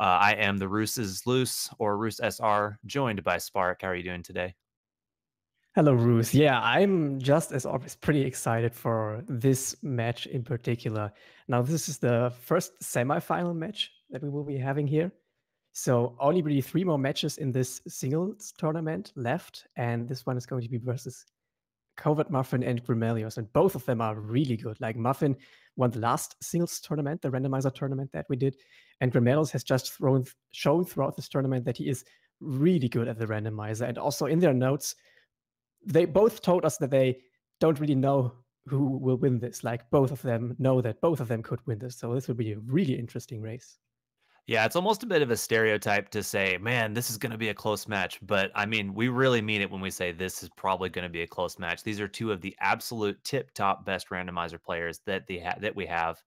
I am the Roos's Loose or Roos SR, joined by Spark. How are you doing today? Hello, Ruth. Yeah, I'm just as always pretty excited for this match in particular. Now, this is the first semifinal match that we will be having here. So, only really three more matches in this singles tournament left, and this one is going to be versus Covert Muffin and Grimelios, and both of them are really good. Like Muffin won the last singles tournament, the randomizer tournament that we did, and Grimelios has just shown throughout this tournament that he is really good at the randomizer. And also in their notes, they both told us that they don't really know who will win this. Like both of them know that both of them could win this. So this would be a really interesting race. Yeah, it's almost a bit of a stereotype to say, man, this is going to be a close match. But I mean, we really mean it when we say this is probably going to be a close match. These are two of the absolute tip top best randomizer players that that we have.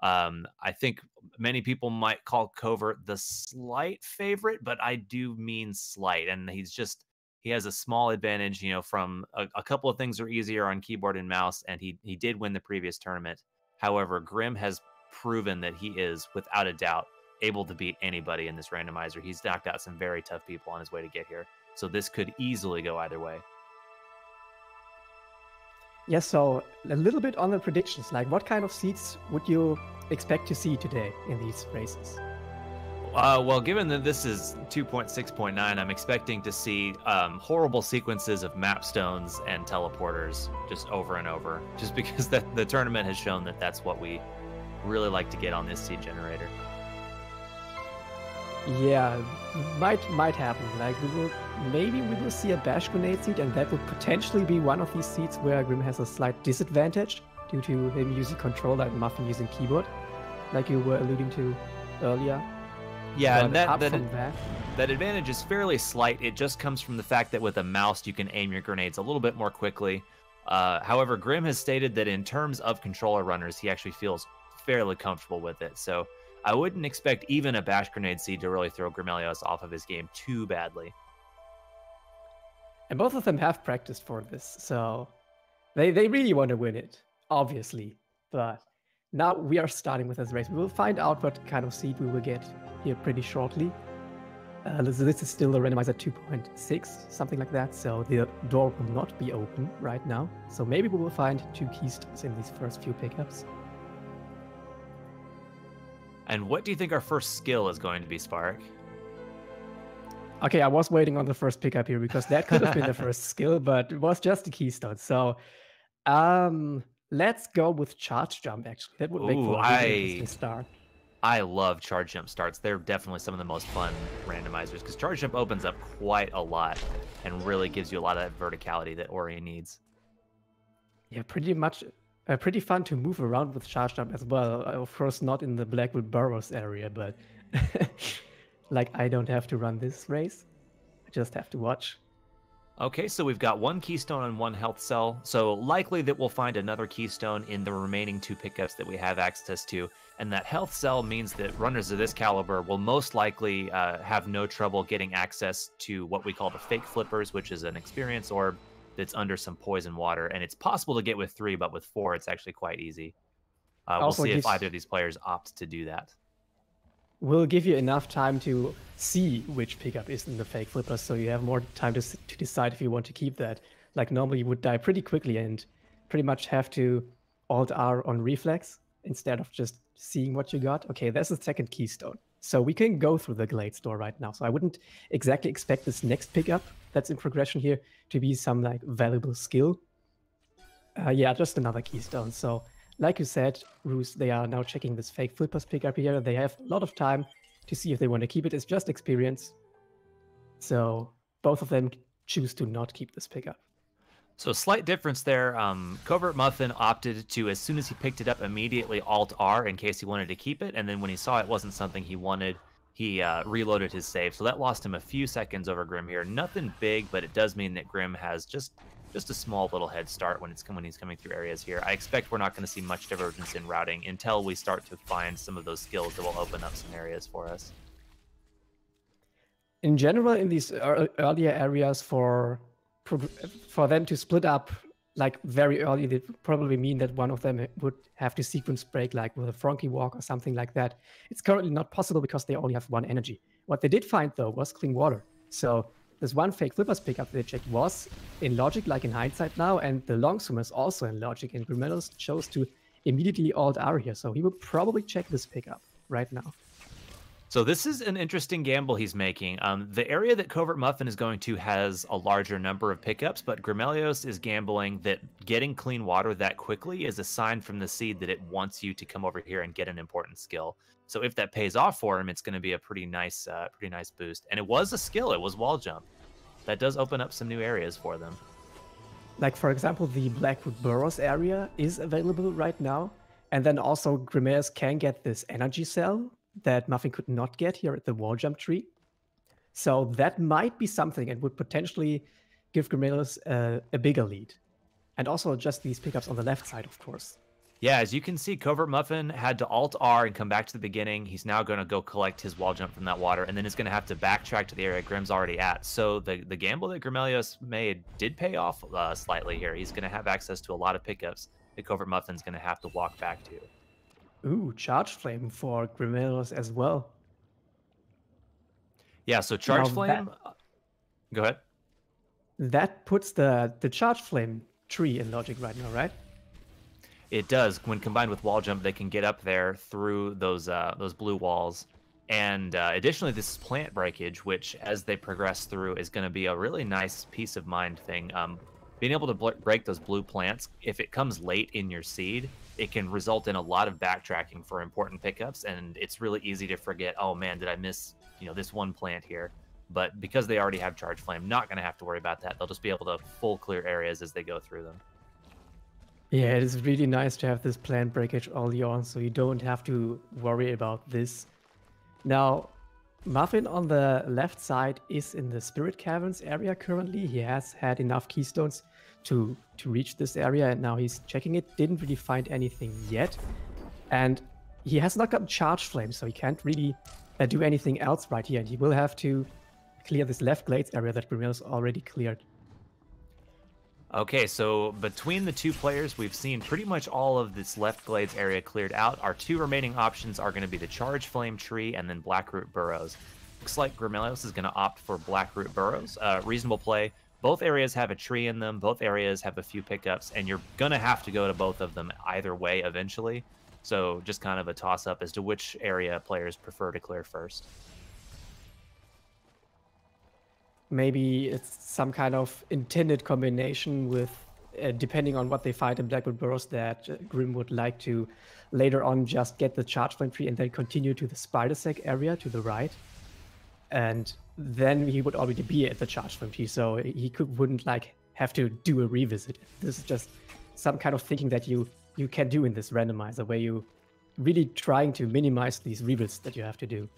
I think many people might call Covert the slight favorite, but I do mean slight. And he has a small advantage, from a couple of things are easier on keyboard and mouse, and he did win the previous tournament. However, Grim has proven that he is, without a doubt, able to beat anybody in this randomizer. He's knocked out some very tough people on his way to get here. So this could easily go either way. Yeah, so a little bit on the predictions. Like, what kind of seeds would you expect to see today in these races? Well, given that this is 2.6.9, I'm expecting to see horrible sequences of map stones and teleporters just over and over, just because the tournament has shown that that's what we really like to get on this seed generator. Yeah, might happen. Like maybe we will see a bash grenade seed, and that would potentially be one of these seeds where Grim has a slight disadvantage due to him using controller and Muffin using keyboard, like you were alluding to earlier. Yeah, and that advantage is fairly slight. It just comes from the fact that with a mouse you can aim your grenades a little bit more quickly. However, Grim has stated that in terms of controller runners, he actually feels fairly comfortable with it. So I wouldn't expect even a bash grenade seed to really throw Grimelios off of his game too badly. And both of them have practiced for this, so they really want to win it, obviously. But now we are starting with this race. We will find out what kind of seed we will get here pretty shortly. This is still a randomizer 2.6, something like that, so the door will not be open right now. So maybe we will find two keystones in these first few pickups. And what do you think our first skill is going to be, Spark? Okay, I was waiting on the first pickup here because that could have been the first skill, but it was just a keystone. So let's go with charge jump, actually. That would make for a really interesting start. I love charge jump starts. They're definitely some of the most fun randomizers because charge jump opens up quite a lot and really gives you a lot of that verticality that Ori needs. Yeah, pretty much. Pretty fun to move around with charge jump as well. Of course, not in the Blackwood Burrows area, but like I don't have to run this race. I just have to watch. Okay, so we've got one keystone and one health cell. So likely that we'll find another keystone in the remaining two pickups that we have access to. And that health cell means that runners of this caliber will most likely have no trouble getting access to what we call the fake flippers, which is an experience orb that's under some poison water, and it's possible to get with 3, but with 4, it's actually quite easy. We'll see if either of these players opt to do that. We'll give you enough time to see which pickup is in the fake flipper, so you have more time to decide if you want to keep that. Like normally you would die pretty quickly and pretty much have to Alt-R on reflex instead of just seeing what you got. Okay, that's the second keystone. So we can go through the Glade store right now. So I wouldn't exactly expect this next pickup that's in progression here to be some like valuable skill. Yeah, just another keystone. So like you said, Roos, they are now checking this fake flippers pickup here. They have a lot of time to see if they want to keep it. It's just experience. So both of them choose to not keep this pickup. So slight difference there. Covert Muffin opted to, as soon as he picked it up, immediately Alt-R in case he wanted to keep it. And then when he saw it wasn't something he wanted, he reloaded his save. So that lost him a few seconds over Grim here. Nothing big, but it does mean that Grim has just a small little head start when he's coming through areas here. I expect we're not going to see much divergence in routing until we start to find some of those skills that will open up some areas for us. In general, in these earlier areas, for them to split up like very early, that would probably mean that one of them would have to sequence break, like with a Frankie Walk or something like that. It's currently not possible because they only have one energy. What they did find, though, was clean water. So this one fake Flippers pickup they checked was in logic, like in hindsight now, and the long swimmer is also in logic, and Grimelios chose to immediately alt R here, so he will probably check this pickup right now. So this is an interesting gamble he's making. The area that Covert Muffin is going to has a larger number of pickups, but Grimelios is gambling that getting clean water that quickly is a sign from the seed that it wants you to come over here and get an important skill. So if that pays off for him, it's going to be a pretty nice boost. And it was a skill. It was wall jump. That does open up some new areas for them. Like, for example, the Blackwood Burrows area is available right now. And then also Grimelios can get this energy cell that Muffin could not get here at the wall jump tree. So that might be something and would potentially give Grimelios a bigger lead. And also just these pickups on the left side, of course. Yeah, as you can see, Covert Muffin had to Alt-R and come back to the beginning. He's now going to go collect his wall jump from that water, and then is going to have to backtrack to the area Grim's already at. So the gamble that Grimelios made did pay off slightly here. He's going to have access to a lot of pickups that Covert Muffin's going to have to walk back to. Ooh, Charge Flame for Grimelios as well. Yeah, so Charge Flame... Go ahead. That puts the Charge Flame tree in logic right now, right? It does. When combined with wall jump, they can get up there through those blue walls. And additionally, this is plant breakage, which as they progress through is going to be a really nice peace of mind thing. Being able to break those blue plants, if it comes late in your seed, it can result in a lot of backtracking for important pickups. And it's really easy to forget, oh man, did I miss this one plant here? But because they already have Charge Flame, not going to have to worry about that. They'll just be able to full clear areas as they go through them. Yeah, it is really nice to have this plant breakage early on, so you don't have to worry about this. Now, Muffin on the left side is in the Spirit Caverns area currently. He has had enough keystones to reach this area, and now he's checking it. Didn't really find anything yet. And he has not gotten Charge Flame, so he can't really do anything else right here. And he will have to clear this left glades area that Grimelios already cleared. Okay, so between the two players, we've seen pretty much all of this left glades area cleared out. Our two remaining options are going to be the Charge Flame Tree and then Blackroot Burrows. Looks like Grimelios is going to opt for Blackroot Burrows. Reasonable play. Both areas have a tree in them. Both areas have a few pickups, and you're going to have to go to both of them either way eventually. So just kind of a toss-up as to which area players prefer to clear first. Maybe it's some kind of intended combination with, depending on what they find in Blackwood Burrows, that Grim would like to later on just get the Charge Flame tree and then continue to the Spider Sack area to the right. And then he would already be at the Charge Flame tree, so he wouldn't like have to do a revisit. This is just some kind of thinking that you can do in this randomizer, where you really trying to minimize these revisits that you have to do.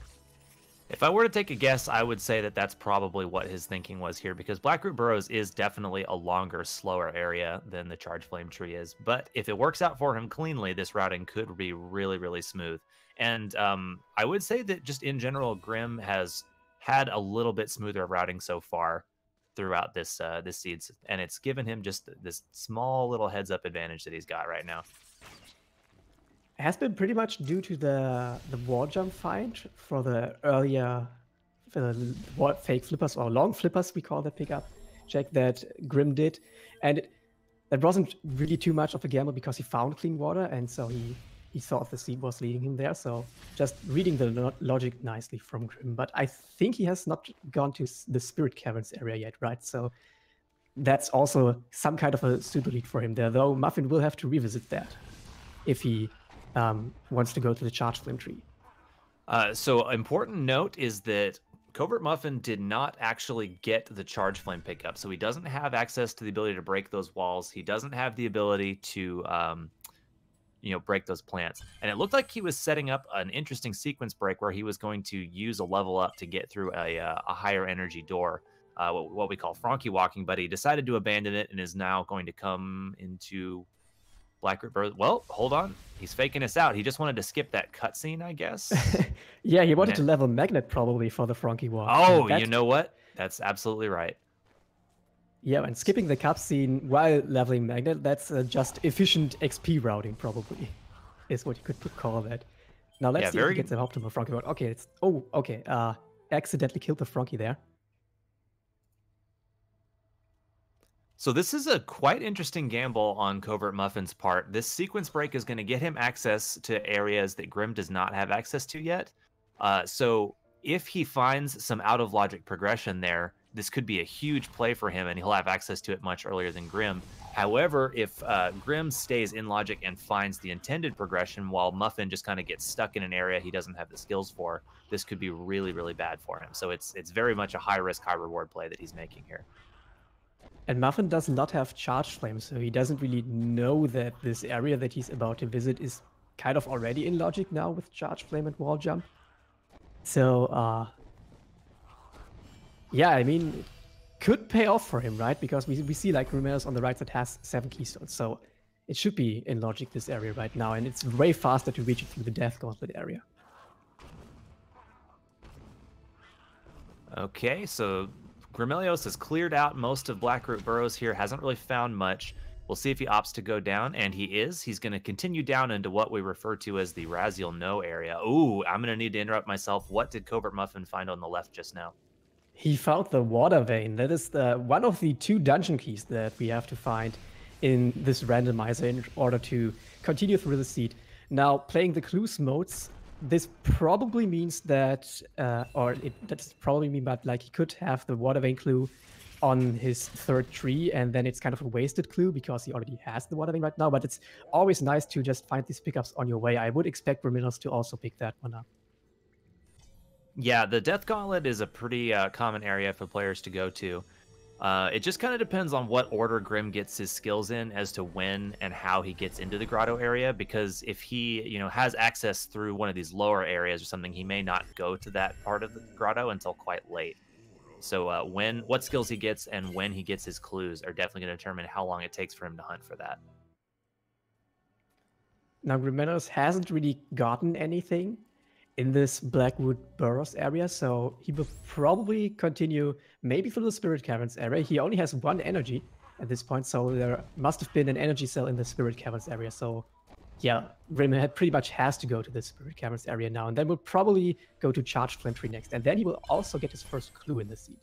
If I were to take a guess, I would say that that's probably what his thinking was here, because Blackroot Burrows is definitely a longer, slower area than the Charge Flame Tree is. But if it works out for him cleanly, this routing could be really, really smooth. And I would say that just in general, Grim has had a little bit smoother routing so far throughout this seeds, and it's given him just this small little heads-up advantage that he's got right now. Has been pretty much due to the wall jump find for the earlier fake flippers or long flippers, we call that pickup check that Grim did. And that wasn't really too much of a gamble because he found clean water, and so he thought the seed was leading him there. So just reading the logic nicely from Grim. But I think he has not gone to the Spirit Caverns area yet, right? So that's also some kind of a super lead for him there, though Muffin will have to revisit that if he wants to go to the Charge Flame tree. So important note is that Covert Muffin did not actually get the Charge Flame pickup, so he doesn't have access to the ability to break those walls. He doesn't have the ability to, break those plants. And it looked like he was setting up an interesting sequence break where he was going to use a level up to get through a higher energy door, what we call Frankie walking, but he decided to abandon it and is now going to come into Blackroot Burrows. Well, hold on. He's faking us out. He just wanted to skip that cutscene, I guess. Yeah, he wanted to level Magnet probably for the Frankie walk. Oh, you know what? That's absolutely right. Yeah, and skipping the cutscene while leveling Magnet, that's just efficient XP routing, probably, is what you could call that. Now let's Yeah, see if he very. gets an optimal Frankie mode. Okay, it's... Oh, okay. Accidentally killed the Frankie there. So this is a quite interesting gamble on Covert Muffin's part. This sequence break is going to get him access to areas that Grim does not have access to yet. So if he finds some out of logic progression there, this could be a huge play for him, and he'll have access to it much earlier than Grim. However, if Grim stays in logic and finds the intended progression while Muffin just kind of gets stuck in an area he doesn't have the skills for, this could be really, really bad for him. So it's very much a high risk, high reward play that he's making here. And Muffin does not have Charge Flame, so he doesn't really know that this area that he's about to visit is kind of already in logic now with Charge Flame and Wall Jump. So, yeah, I mean, it could pay off for him, right? Because we see like Grimelios on the right side has 7 keystones, so it should be in logic this area right now, and it's way faster to reach it through the Death Gauntlet area. Okay, so Grimelios has cleared out most of Blackroot Burrows here, hasn't really found much. We'll see if he opts to go down, and he is. He's going to continue down into what we refer to as the Raziel No area. Ooh, I'm going to need to interrupt myself. What did Covert Muffin find on the left just now? He found the Water Vein. That is one of the 2 dungeon keys that we have to find in this randomizer in order to continue through the seed. Now, playing the clues modes, this probably means that, that's probably mean that like he could have the Water Vein clue on his 3rd tree, and then it's kind of a wasted clue because he already has the Water Vein right now. But it's always nice to just find these pickups on your way. I would expect Grimelios to also pick that one up. Yeah, the Death Gauntlet is a pretty common area for players to go to. It just kind of depends on what order Grim gets his skills in as to when and how he gets into the grotto area, because if he, has access through one of these lower areas or something, he may not go to that part of the grotto until quite late. So what skills he gets and when he gets his clues are definitely going to determine how long it takes for him to hunt for that. Now, Grimelios hasn't really gotten anything in this Blackwood Burrows area, so he will probably continue maybe through the Spirit Caverns area. He only has 1 energy at this point, so there must have been an energy cell in the Spirit Caverns area. So yeah, Grim pretty much has to go to the Spirit Caverns area now, and then we'll probably go to Charge Flame Tree next, and then he will also get his first clue in the seed.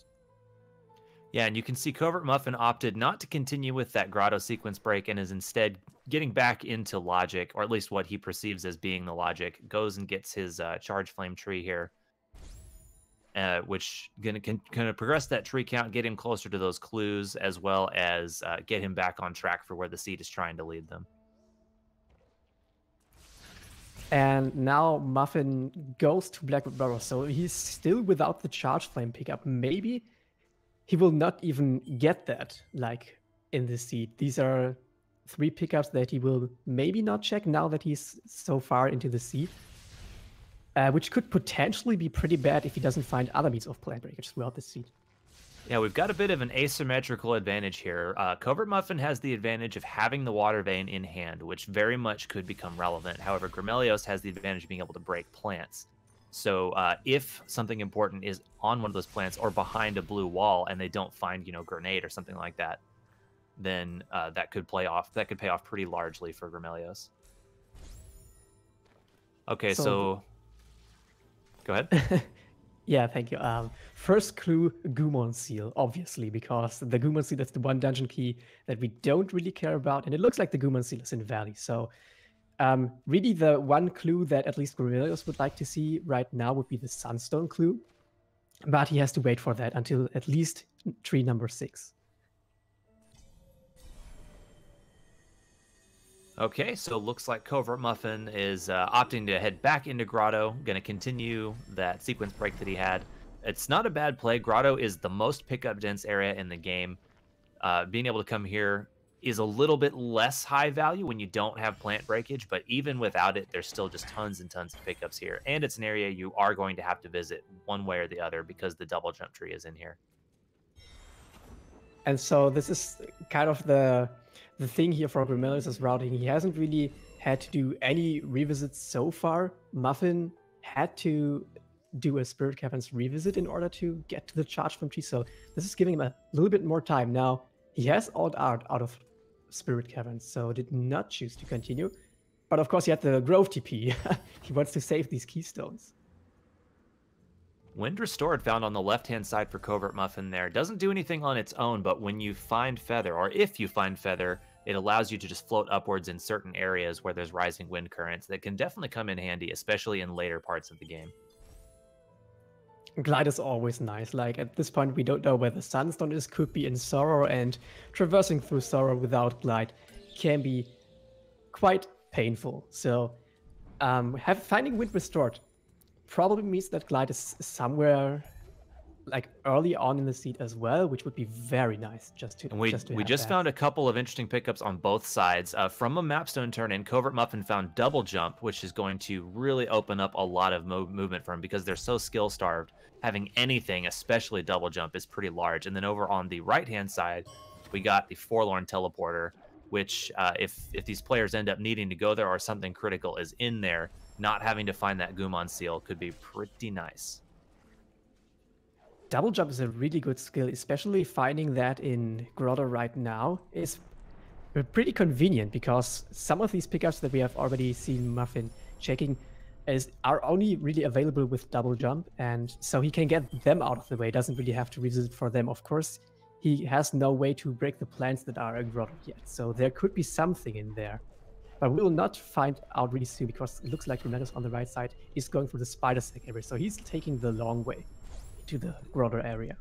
Yeah, and you can see Covert Muffin opted not to continue with that grotto sequence break and is instead getting back into logic, or at least what he perceives as being the logic. Goes and gets his Charge Flame tree here, which can progress that tree count, get him closer to those clues, as well as get him back on track for where the seed is trying to lead them. And now Muffin goes to Blackwood Burrows, so he's still without the Charge Flame pickup. Maybe he will not even get that, like, in this seed. These are 3 pickups that he will maybe not check now that he's so far into the seed, which could potentially be pretty bad if he doesn't find other means of plant breakage throughout the seed. Yeah, we've got a bit of an asymmetrical advantage here. Covert Muffin has the advantage of having the Water Vein in hand, which very much could become relevant. However, Grimelios has the advantage of being able to break plants. So if something important is on one of those plants or behind a blue wall and they don't find, grenade or something like that, then that could pay off pretty largely for Grimelios. Okay, so go ahead. Yeah, thank you. First clue, Gumon Seal, obviously, because the Gumon Seal is the 1 dungeon key that we don't really care about, and it looks like the Gumon Seal is in Valley. So really the 1 clue that at least Grimelios would like to see right now would be the Sunstone clue, but he has to wait for that until at least tree number 6. Okay, so looks like Covert Muffin is opting to head back into Grotto, going to continue that sequence break that he had. It's not a bad play. Grotto is the most pickup dense area in the game. Being able to come here is a little bit less high value when you don't have plant breakage, but even without it, there's still just tons and tons of pickups here. And it's an area you are going to have to visit one way or the other because the double jump tree is in here. And so this is kind of the thing here for Grimelios' routing. He hasn't really had to do any revisits so far. Muffin had to do a Spirit Caverns revisit in order to get to the charge from G. So this is giving him a little bit more time. Now, he has Alt Art out of Spirit Caverns, so did not choose to continue. But of course, he had the Grove TP. He wants to save these Keystones. Wind Restored found on the left-hand side for Covert Muffin there. Doesn't do anything on its own, but when you find Feather, or if you find Feather, it allows you to just float upwards in certain areas where there's rising wind currents that can definitely come in handy, especially in later parts of the game. Glide is always nice. Like, at this point, we don't know where the Sunstone is. Could be in Sorrow, and traversing through Sorrow without Glide can be quite painful. So, finding Wind Restored probably means that Glide is somewhere like early on in the seed as well, which would be very nice just to. We just found a couple of interesting pickups on both sides. From a Mapstone turn in, Covert Muffin found Double Jump, which is going to really open up a lot of movement for him because they're so skill starved. Having anything, especially Double Jump, is pretty large. And then over on the right-hand side, we got the Forlorn Teleporter, which if these players end up needing to go there or something critical is in there, not having to find that Gumon seal could be pretty nice. Double Jump is a really good skill, especially finding that in Grotto right now is pretty convenient because some of these pickups that we have already seen Muffin checking are only really available with Double Jump, and so he can get them out of the way. Doesn't really have to revisit for them. Of course, he has no way to break the plants that are in Grotto yet, so there could be something in there. But we will not find out really soon because it looks like Grimelios on the right side is going through the Spider Sack area, so he's taking the long way to the Grotto area.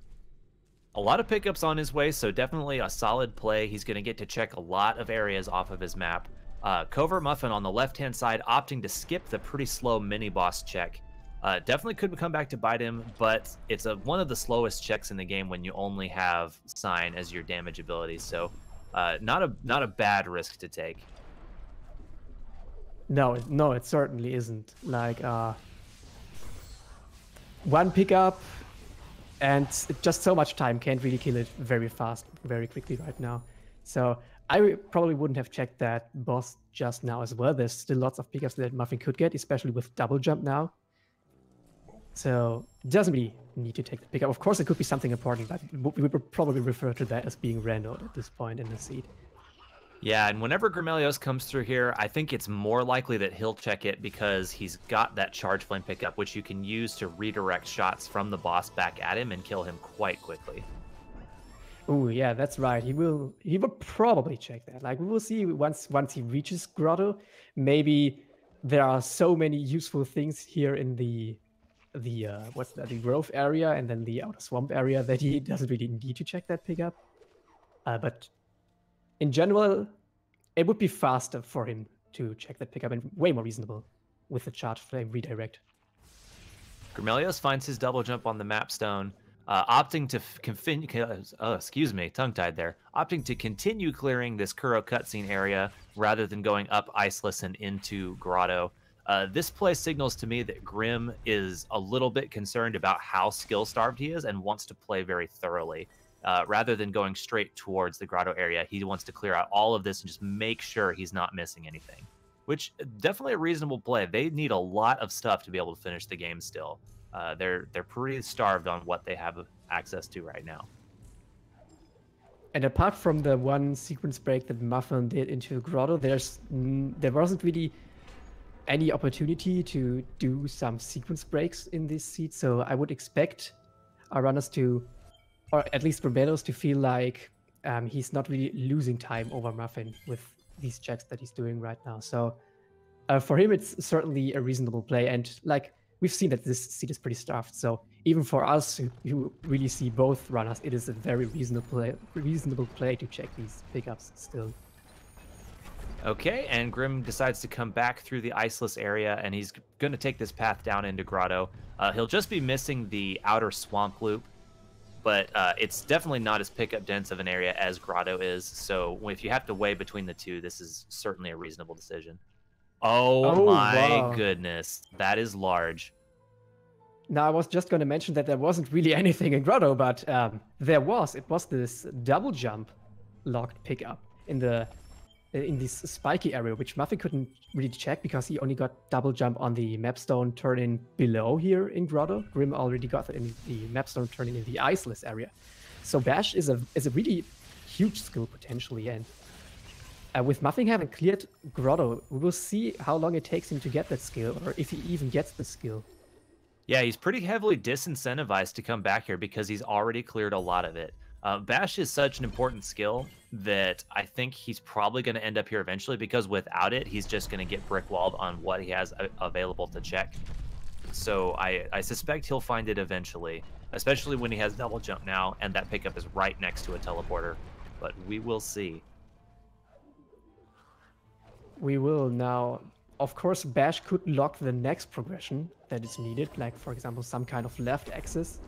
A lot of pickups on his way, so definitely a solid play. He's going to get to check a lot of areas off of his map. Covert Muffin on the left-hand side opting to skip the pretty slow mini-boss check. Definitely could come back to bite him, but it's one of the slowest checks in the game when you only have Sign as your damage ability, so not a bad risk to take. No, it certainly isn't. Like, one pickup and just so much time can't really kill it very fast, very quickly right now. So I probably wouldn't have checked that boss just now as well. There's still lots of pickups that Muffin could get, especially with Double Jump now. So it doesn't really need to take the pickup. Of course, it could be something important, but we would probably refer to that as being randomed at this point in the seed. Yeah, and whenever Grimelios comes through here, I think it's more likely that he'll check it because he's got that Charge Flame pickup, which you can use to redirect shots from the boss back at him and kill him quite quickly. Oh yeah, that's right. He will probably check that. Like, we will see once he reaches Grotto. Maybe there are so many useful things here in the Grove area and then the Outer Swamp area that he doesn't really need to check that pickup. But in general, it would be faster for him to check that pickup and way more reasonable with the Charge Flame redirect. Grimelios finds his Double Jump on the Mapstone, opting to tongue-tied there. Opting to continue clearing this Kuro cutscene area rather than going up Iceless and into Grotto. This play signals to me that Grim is a little bit concerned about how skill-starved he is and wants to play very thoroughly. Rather than going straight towards the Grotto area, he wants to clear out all of this and just make sure he's not missing anything. Which, definitely a reasonable play. They need a lot of stuff to be able to finish the game still. They're pretty starved on what they have access to right now. And apart from the one sequence break that Muffin did into Grotto, there wasn't really any opportunity to do some sequence breaks in this seed, so I would expect our runners to, or at least Grimelios, to feel like he's not really losing time over Muffin with these checks that he's doing right now. So for him, it's certainly a reasonable play. And like, we've seen that this seed is pretty starved. So even for us who really see both runners, it is a very reasonable play to check these pickups still. Okay, and Grim decides to come back through the Iceless area, and he's going to take this path down into Grotto. He'll just be missing the outer swamp loop, but it's definitely not as pickup dense of an area as Grotto is. So if you have to weigh between the two, this is certainly a reasonable decision. Oh my wow. goodness, that is large. Now, I was just going to mention that there wasn't really anything in Grotto, but it was this Double Jump locked pickup in the in this spiky area, which Muffin couldn't really check because he only got double jump on the mapstone turn-in below here in Grotto. Grim already got in the mapstone turn-in the iceless area. So Bash is a really huge skill potentially, and with Muffin having cleared Grotto, we will see how long it takes him to get that skill, or if he even gets the skill. Yeah, he's pretty heavily disincentivized to come back here because he's already cleared a lot of it. Bash is such an important skill that I think he's probably going to end up here eventually, because without it, he's just going to get brick-walled on what he has available to check. So I suspect he'll find it eventually, especially when he has double jump now, and that pickup is right next to a teleporter. But we will see. We will now. Of course, Bash could lock the next progression that is needed, like, for example, some kind of left axis.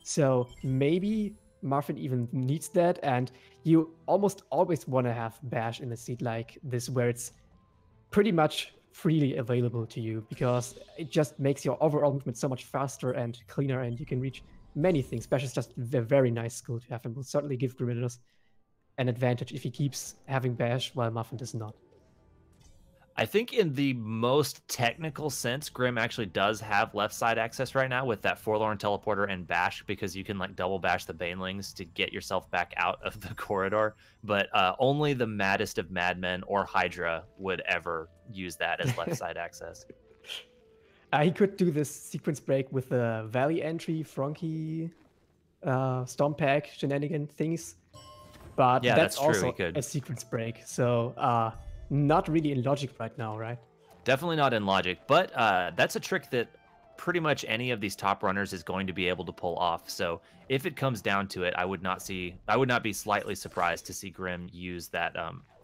So maybe Muffin even needs that, and you almost always want to have Bash in a seat like this where it's pretty much freely available to you, because it just makes your overall movement so much faster and cleaner, and you can reach many things. Bash is just a very nice skill to have, and will certainly give Grimelios an advantage if he keeps having Bash while Muffin does not. I think in the most technical sense, Grim actually does have left side access right now with that Forlorn Teleporter and Bash, because you can like double bash the Banelings to get yourself back out of the corridor. But only the maddest of madmen or Hydra would ever use that as left side access. He could do this sequence break with the Valley entry, Frankie, Storm Pack, shenanigan things. But yeah, that's true. also a sequence break. So not really in logic right now, right? Definitely not in logic, but that's a trick that pretty much any of these top runners is going to be able to pull off. So if it comes down to it, I would not be slightly surprised to see Grim use that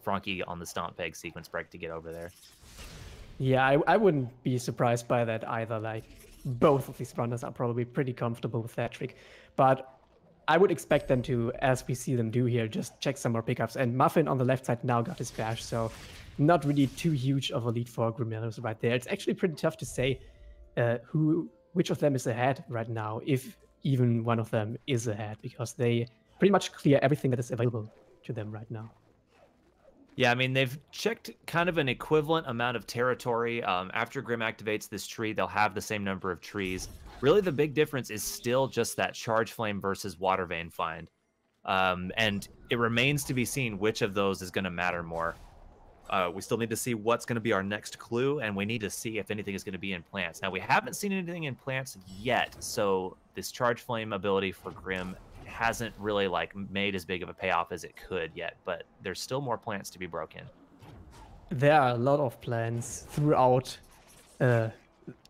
Frankie on the Stomp Peg sequence break to get over there. Yeah, I wouldn't be surprised by that either. Like, both of these runners are probably pretty comfortable with that trick. But I would expect them to, as we see them do here, just check some more pickups. And Muffin on the left side now got his Bash, so not really too huge of a lead for Grimelios right there. It's actually pretty tough to say which of them is ahead right now, if even one of them is ahead, because they pretty much clear everything that is available to them right now. Yeah, I mean, they've checked kind of an equivalent amount of territory. After Grim activates this tree, they'll have the same number of trees. Really, the big difference is still just that Charge Flame versus Water Vein find. And it remains to be seen which of those is going to matter more. We still need to see what's going to be our next clue, and we need to see if anything is going to be in plants. Now, we haven't seen anything in plants yet, so this Charge Flame ability for Grim hasn't really like made as big of a payoff as it could yet, but there's still more plants to be broken. There are a lot of plants throughout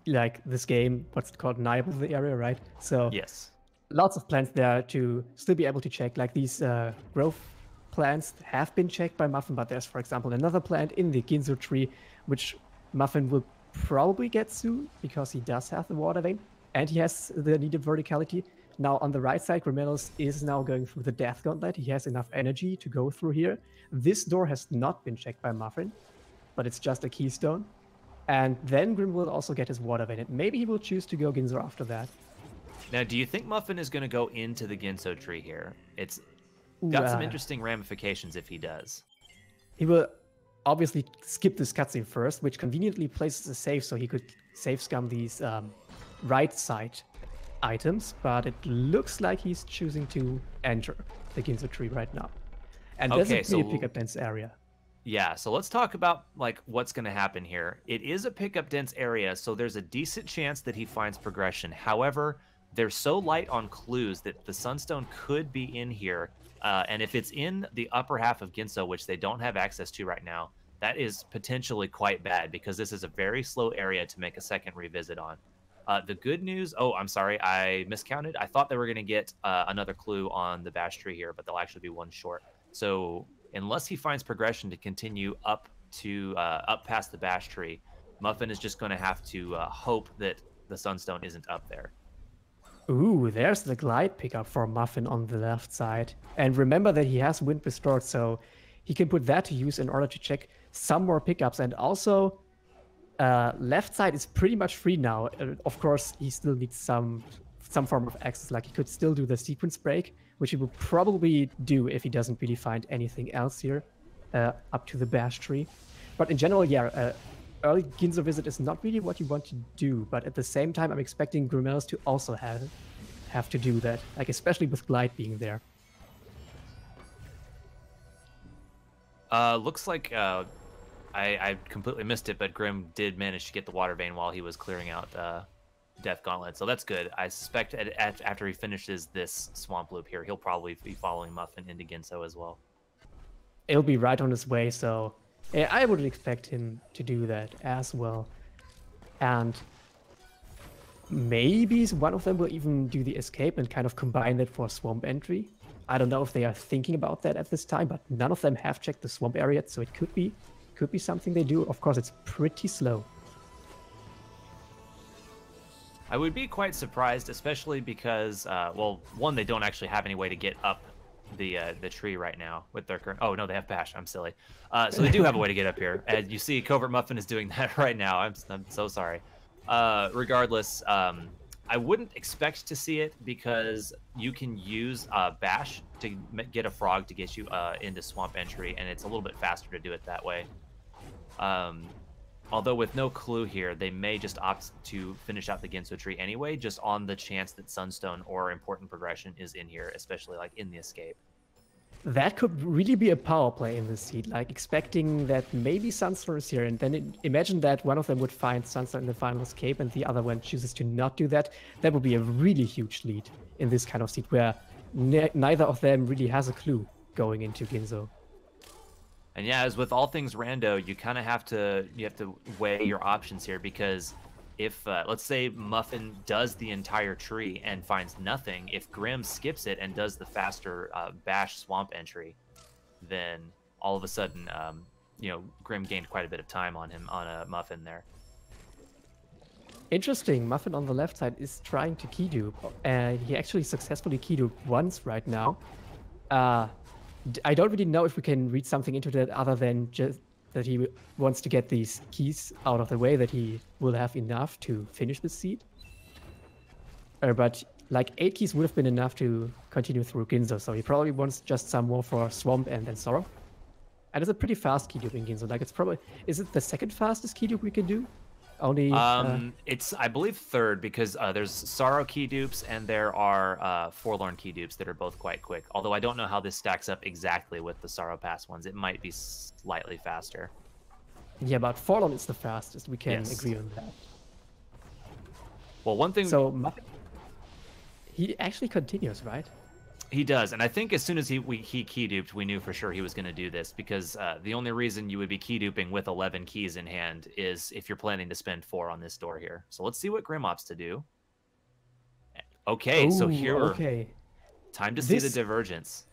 like this game, what's it called, Nibble the area, right? So yes, lots of plants there to still be able to check. Like these growth plants have been checked by Muffin, but there's, for example, another plant in the Ginzo tree, which Muffin will probably get soon because he does have the water vein and he has the needed verticality. Now on the right side, Grimelios is now going through the Death Gauntlet. He has enough energy to go through here. This door has not been checked by Muffin, but it's just a keystone. And then Grim will also get his water vein. Maybe he will choose to go Ginzo after that. Now, do you think Muffin is going to go into the Ginso tree here? It's got some interesting ramifications if he does. He will obviously skip this cutscene first, which conveniently places a save so he could save scum these right side items, but it looks like he's choosing to enter the Ginzo tree right now. And this is a pickup dense area. Yeah, so let's talk about like what's going to happen here. It is a pickup dense area, so there's a decent chance that he finds progression. However, they're so light on clues that the Sunstone could be in here. And if it's in the upper half of Ginso, which they don't have access to right now, that is potentially quite bad because this is a very slow area to make a second revisit on. The good news, oh, I'm sorry, I miscounted. I thought they were going to get another clue on the Bash tree here, but they'll actually be one short. So unless he finds progression to continue up past the Bash tree, Muffin is just going to have to hope that the Sunstone isn't up there. Ooh, there's the glide pickup for Muffin on the left side. And remember that he has Wind Restored, so he can put that to use in order to check some more pickups. And also, left side is pretty much free now. Of course, he still needs some form of access. Like, he could still do the sequence break, which he will probably do if he doesn't really find anything else here. up to the Bash tree. But in general, yeah, early Ginzo visit is not really what you want to do. But at the same time, I'm expecting Grimelios to also have to do that, like especially with Glide being there. Looks like I completely missed it, but Grim did manage to get the Water Vein while he was clearing out Death Gauntlet, so that's good. I suspect after he finishes this Swamp Loop here, he'll probably be following Muffin into Ginso as well. It'll be right on his way, so yeah, I would expect him to do that as well. And maybe one of them will even do the escape and kind of combine that for Swamp entry. I don't know if they are thinking about that at this time, but none of them have checked the Swamp area, so it could be something they do. Of course, it's pretty slow. I would be quite surprised, especially because, well, one, they don't actually have any way to get up the tree right now with their current. Oh no, they have Bash. I'm silly. So they do have a way to get up here, and you see, Covert Muffin is doing that right now. I'm so sorry. Regardless, I wouldn't expect to see it because you can use Bash to get a frog to get you into Swamp entry, and it's a little bit faster to do it that way. Although with no clue here, they may just opt to finish out the Ginso tree anyway, just on the chance that Sunstone or important progression is in here, especially like in the escape. That could really be a power play in this seed, like expecting that maybe Sunstone is here, and then imagine that one of them would find Sunstone in the final escape and the other one chooses to not do that. That would be a really huge lead in this kind of seed where neither of them really has a clue going into Ginso. And yeah, as with all things rando, you kind of have to weigh your options here, because if let's say Muffin does the entire tree and finds nothing, if Grim skips it and does the faster Bash Swamp entry, then all of a sudden, Grim gained quite a bit of time on him on Muffin there. Interesting. Muffin on the left side is trying to key dupe, and he actually successfully key duped once right now. I don't really know if we can read something into that other than just that he wants to get these keys out of the way, that he will have enough to finish the seed. But like 8 keys would have been enough to continue through Ginso, so he probably wants just some more for Swamp and then Sorrow. And it's a pretty fast key dupe in Ginso. Like is it the second fastest key dupe we can do? Only it's I believe third, because there's Sorrow key dupes and there are Forlorn key dupes that are both quite quick. Although I don't know how this stacks up exactly with the Sorrow Pass ones. It might be slightly faster. Yeah, but Forlorn is the fastest. We can agree on that. Well, one thing. So he actually continues, right? He does, and I think as soon as he key duped, we knew for sure he was going to do this, because the only reason you would be key duping with 11 keys in hand is if you're planning to spend 4 on this door here. So let's see what Grim opts to do. Okay, so here, time to see the divergence.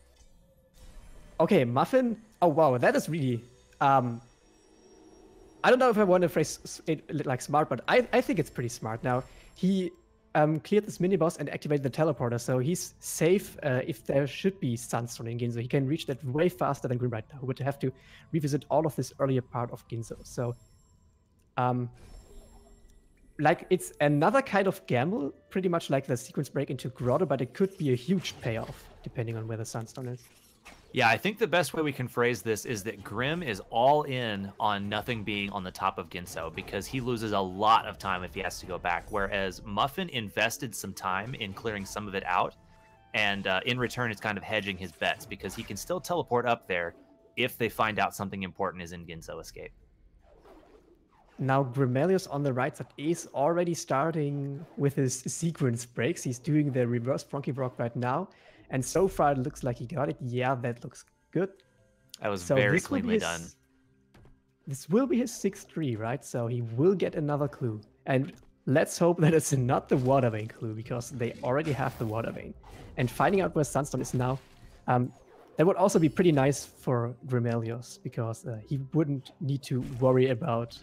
Okay, Muffin. Oh wow, that is really. I don't know if I want to phrase it like smart, but I think it's pretty smart. Now he cleared this mini boss and activated the teleporter, so he's safe if there should be Sunstone in Ginso. He can reach that way faster than Grim right now, who would have to revisit all of this earlier part of Ginso. So, like, it's another kind of gamble, pretty much like the sequence break into Grotto, but it could be a huge payoff, depending on where the Sunstone is. Yeah, I think the best way we can phrase this is that Grim is all in on nothing being on the top of Ginso, because he loses a lot of time if he has to go back, whereas Muffin invested some time in clearing some of it out, and in return it's kind of hedging his bets, because he can still teleport up there if they find out something important is in Ginso escape. Now Grimelios on the right side is already starting with his sequence breaks. He's doing the reverse Bronchi Brock right now. And so far, it looks like he got it. Yeah, that looks good. That was very cleanly done. This will be his 6th tree, right? So he will get another clue. And let's hope that it's not the Water Vein clue, because they already have the Water Vein. And finding out where Sunstone is now, that would also be pretty nice for Grimelios, because he wouldn't need to worry about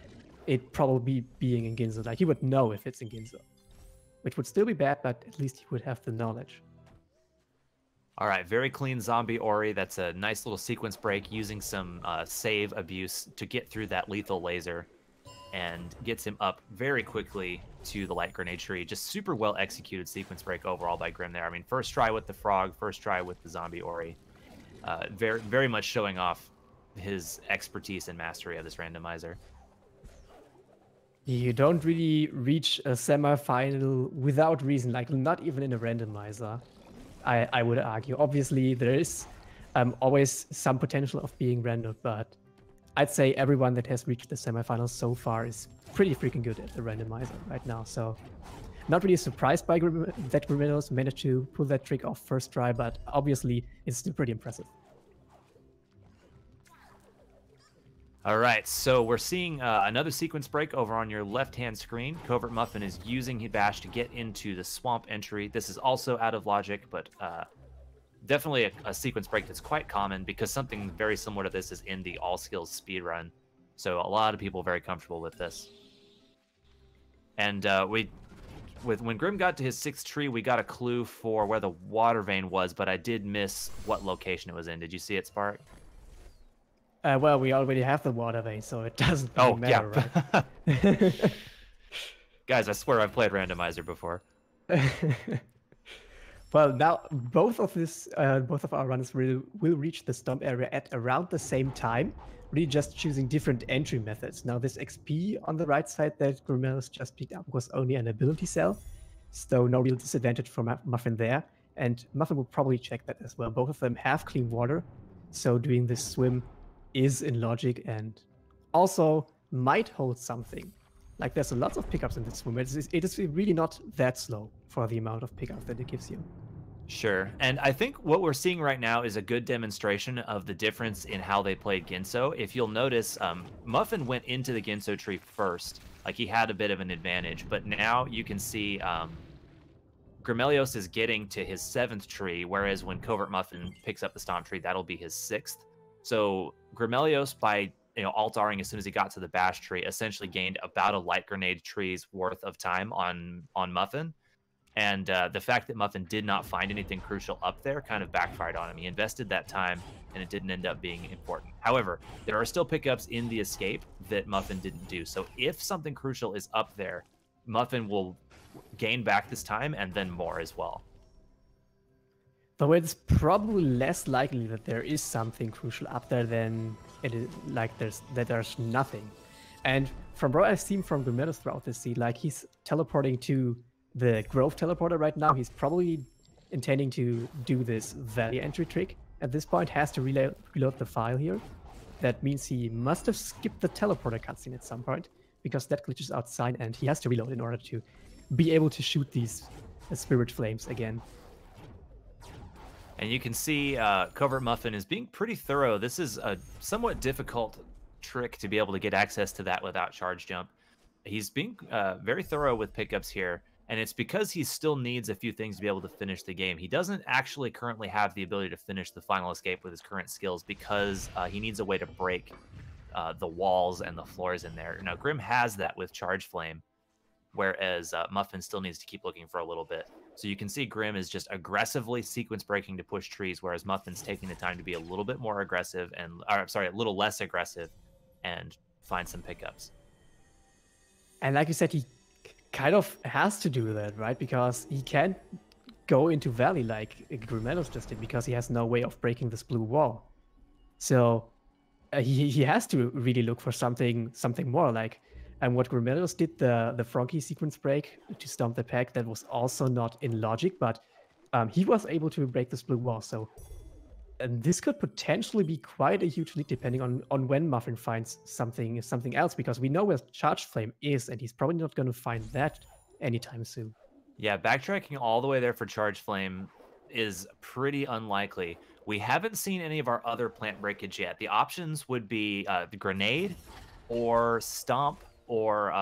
it probably being in Ginso. Like, he would know if it's in Ginso, which would still be bad, but at least he would have the knowledge. All right, very clean zombie Ori. That's a nice little sequence break using some save abuse to get through that lethal laser, and gets him up very quickly to the light grenade tree. Just super well executed sequence break overall by Grim there. I mean, first try with the frog, first try with the zombie Ori. Very much showing off his expertise and mastery of this randomizer. You don't really reach a semifinal without reason, like not even in a randomizer, I would argue. Obviously, there is always some potential of being random, but I'd say everyone that has reached the semifinals so far is pretty freaking good at the randomizer right now. So not really surprised by that Grimelios managed to pull that trick off first try, but obviously it's still pretty impressive. All right, so we're seeing another sequence break over on your left-hand screen. Covert Muffin is using Bash to get into the swamp entry. This is also out of logic, but definitely a sequence break that's quite common because something very similar to this is in the all skills speedrun. So a lot of people are very comfortable with this. And when Grim got to his 6th tree, we got a clue for where the water vein was, but I did miss what location it was in. Did you see it, Spark? Well, we already have the water vein, so it doesn't really matter, right? Guys, I swear I've played Randomizer before. Well, now both of our runners will reach the stomp area at around the same time, really just choosing different entry methods. Now, this XP on the right side that Grimelios just picked up was only an ability cell, so no real disadvantage for Muffin there. And Muffin will probably check that as well. Both of them have clean water, so doing this swim is in logic and also might hold something. Like there's lots of pickups in this swim. It is really not that slow for the amount of pickups that it gives you. Sure. And I think what we're seeing right now is a good demonstration of the difference in how they played Ginso. If you'll notice, Muffin went into the Ginso tree first. Like he had a bit of an advantage, but now you can see Grimelios is getting to his 7th tree, whereas when Covert Muffin picks up the Stomp tree, that'll be his 6th. So Grimelios, by alt-Ring as soon as he got to the Bash tree, essentially gained about a light grenade tree's worth of time on Muffin. And the fact that Muffin did not find anything crucial up there kind of backfired on him. He invested that time, and it didn't end up being important. However, there are still pickups in the escape that Muffin didn't do. So if something crucial is up there, Muffin will gain back this time and then more as well. Though it's probably less likely that there is something crucial up there than it is like there's nothing. And from what I've seen from Grimelios throughout this scene, like he's teleporting to the Grove teleporter right now. He's probably intending to do this valley entry trick. At this point, has to reload the file here. That means he must have skipped the teleporter cutscene at some point because that glitches outside, and he has to reload in order to be able to shoot these spirit flames again. And you can see Covert Muffin is being pretty thorough. This is a somewhat difficult trick to be able to get access to that without charge jump. He's being very thorough with pickups here, and it's because he still needs a few things to be able to finish the game. He doesn't actually currently have the ability to finish the final escape with his current skills because he needs a way to break the walls and the floors in there. Now, Grim has that with Charge Flame, whereas Muffin still needs to keep looking for a little bit. So you can see Grim is just aggressively sequence breaking to push trees, whereas Muffin's taking the time to be a little bit more aggressive a little less aggressive and find some pickups. And like you said, he kind of has to do that, right? Because he can't go into Valley like Grimelios just did because he has no way of breaking this blue wall. So he has to really look for something more like. And what Grimelios did, the Froggy sequence break to stomp the pack, that was also not in logic, but he was able to break this blue wall. So this could potentially be quite a huge lead depending on when Muffin finds something else, because we know where Charge Flame is, and he's probably not going to find that anytime soon. Yeah, backtracking all the way there for Charge Flame is pretty unlikely. We haven't seen any of our other plant breakage yet. The options would be the grenade or stomp, or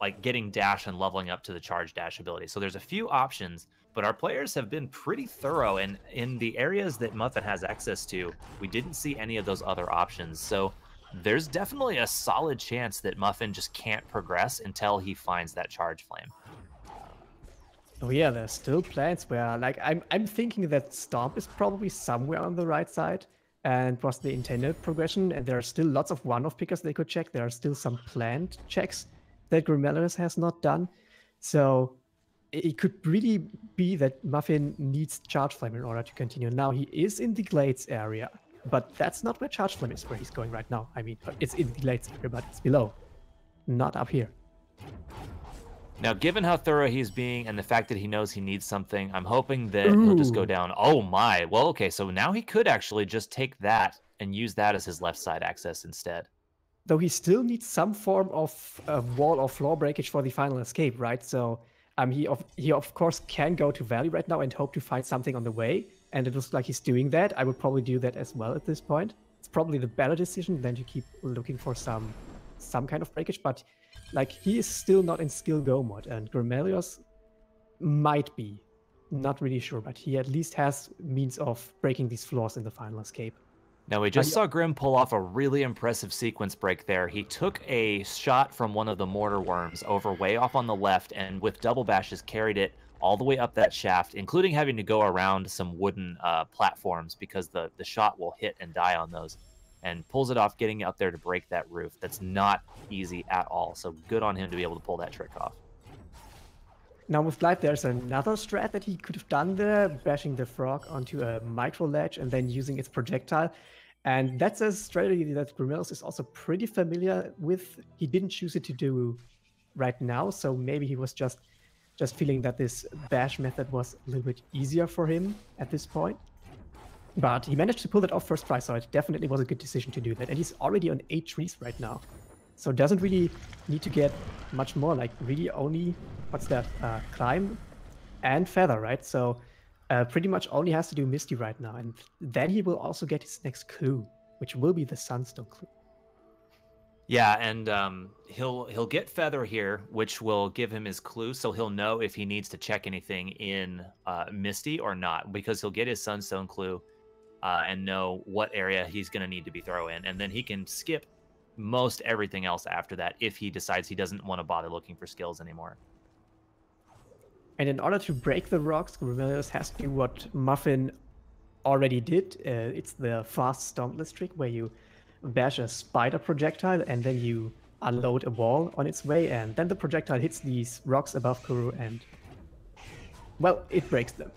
like getting dash and leveling up to the charge dash ability. So there's a few options, but our players have been pretty thorough, and in the areas that Muffin has access to, we didn't see any of those other options. So there's definitely a solid chance that Muffin just can't progress until he finds that Charge Flame. Oh yeah, there's still plans where, like, I'm thinking that Stomp is probably somewhere on the right side and was the intended progression, and there are still lots of one-off pickers they could check. There are still some planned checks that Grimelios has not done. So it could really be that Muffin needs Charge Flame in order to continue. Now he is in the Glades area, But that's not where Charge Flame is, where he's going right now. I mean, it's in the late sector, but it's below, not up here. Now, given how thorough he's being and the fact that he knows he needs something, I'm hoping that he'll just go down. Oh my. Well, okay, so now he could actually just take that and use that as his left side access instead. Though he still needs some form of wall or floor breakage for the final escape, right? So he of course can go to Valley right now and hope to find something on the way. And it looks like he's doing that. I would probably do that as well at this point. It's probably the better decision than to keep looking for some kind of breakage, but like he is still not in skill go mode, and Grimelios might be. Not really sure, but he at least has means of breaking these floors in the final escape. Now, we just saw Grim pull off a really impressive sequence break there. He took a shot from one of the mortar worms over way off on the left, and with double bashes carried it all the way up that shaft, including having to go around some wooden platforms because the shot will hit and die on those, and pulls it off, getting up there to break that roof. That's not easy at all, so good on him to be able to pull that trick off. Now with Glide, there's another strat that he could have done there, bashing the frog onto a micro ledge and then using its projectile. And that's a strategy that Grimelios is also pretty familiar with. He didn't choose it to do right now, so maybe he was just feeling that this bash method was a little bit easier for him at this point. But he managed to pull that off first try, so it definitely was a good decision to do that. And he's already on 8 trees right now. So doesn't really need to get much more, like really only, what's that, climb and feather, right? So pretty much only has to do Misty right now. And then he will also get his next clue, which will be the Sunstone clue. Yeah, and he'll get feather here, which will give him his clue, so he'll know if he needs to check anything in Misty or not, because he'll get his Sunstone clue and know what area he's going to need to be throw in, and then he can skip most everything else after that if he decides he doesn't want to bother looking for skills anymore. And in order to break the rocks, Grimelios has to do what Muffin already did. It's the fast Stompless trick, where you bash a spider projectile and then you unload a wall on its way, and then the projectile hits these rocks above Kuru and, well, it breaks them.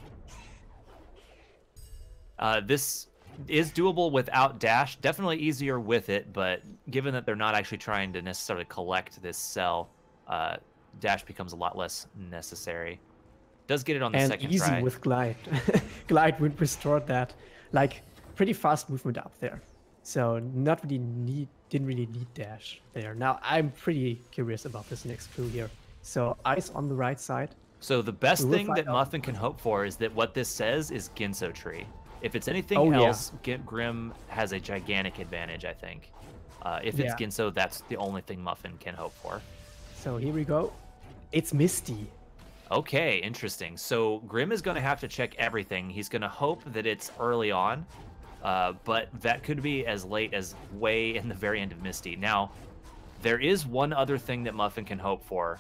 This is doable without dash. Definitely easier with it, but given that they're not actually trying to necessarily collect this cell, dash becomes a lot less necessary. Does get it on the second try. And easy with Glide. Glide would restore that, like, pretty fast movement up there. So not really didn't really need dash there. Now I'm pretty curious about this next clue here. So eyes on the right side. So the best thing that Muffin can hope for is that what this says is Ginso tree. If it's anything else, Grim has a gigantic advantage, I think. If it's Ginso, that's the only thing Muffin can hope for. So here we go. It's Misty. Okay, interesting. So Grim is going to have to check everything. He's going to hope that it's early on, but that could be as late as way in the very end of Misty. Now, there is one other thing that Muffin can hope for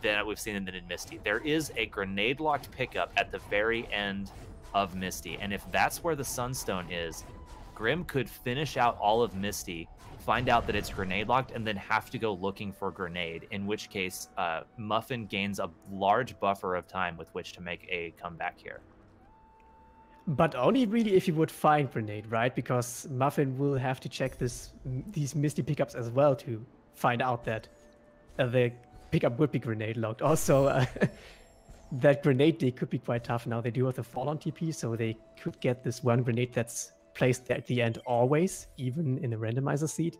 that we've seen in Misty. There is a grenade-locked pickup at the very end of Misty, and if that's where the Sunstone is, Grim could finish out all of Misty, find out that it's grenade locked, and then have to go looking for grenade, in which case Muffin gains a large buffer of time with which to make a comeback here. But only really if you would find grenade, right? Because Muffin will have to check these Misty pickups as well to find out that the pickup would be grenade locked. Also, that grenade dig could be quite tough. Now they do have the fall on TP, so they could get this one grenade that's placed at the end always, even in a randomizer seed.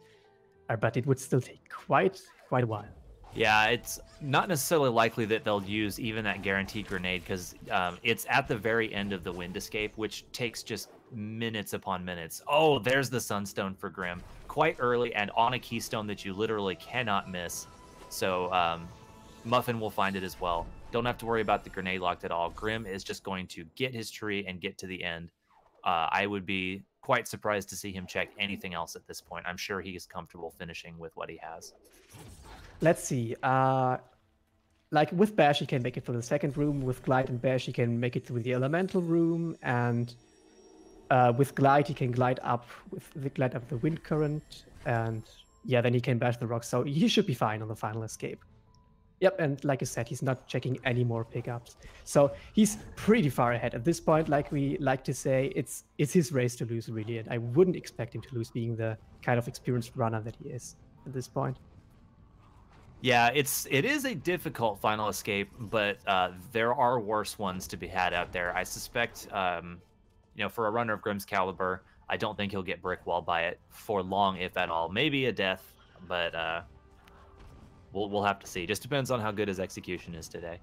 But it would still take quite a while. Yeah, it's not necessarily likely that they'll use even that guaranteed grenade, because it's at the very end of the wind escape, which takes just minutes upon minutes. Oh, there's the Sunstone for Grim. Quite early and on a keystone that you literally cannot miss. So Muffin will find it as well. Don't have to worry about the grenade locked at all. Grim is just going to get his tree and get to the end. I would be quite surprised to see him check anything else at this point. I'm sure he is comfortable finishing with what he has. Let's see. Like with Bash, he can make it through the second room. With Glide and Bash, he can make it through the elemental room. And with Glide, he can glide up the wind current. And yeah, then he can bash the rocks. So he should be fine on the final escape. Yep, and like I said, he's not checking any more pickups. So he's pretty far ahead. At this point, like we like to say, it's his race to lose, really. And I wouldn't expect him to lose, being the kind of experienced runner that he is at this point. Yeah, it is a difficult final escape, but there are worse ones to be had out there. I suspect, for a runner of Grimm's caliber, I don't think he'll get brick wall by it for long, if at all. Maybe a death, but we'll have to see. Just depends on how good his execution is today.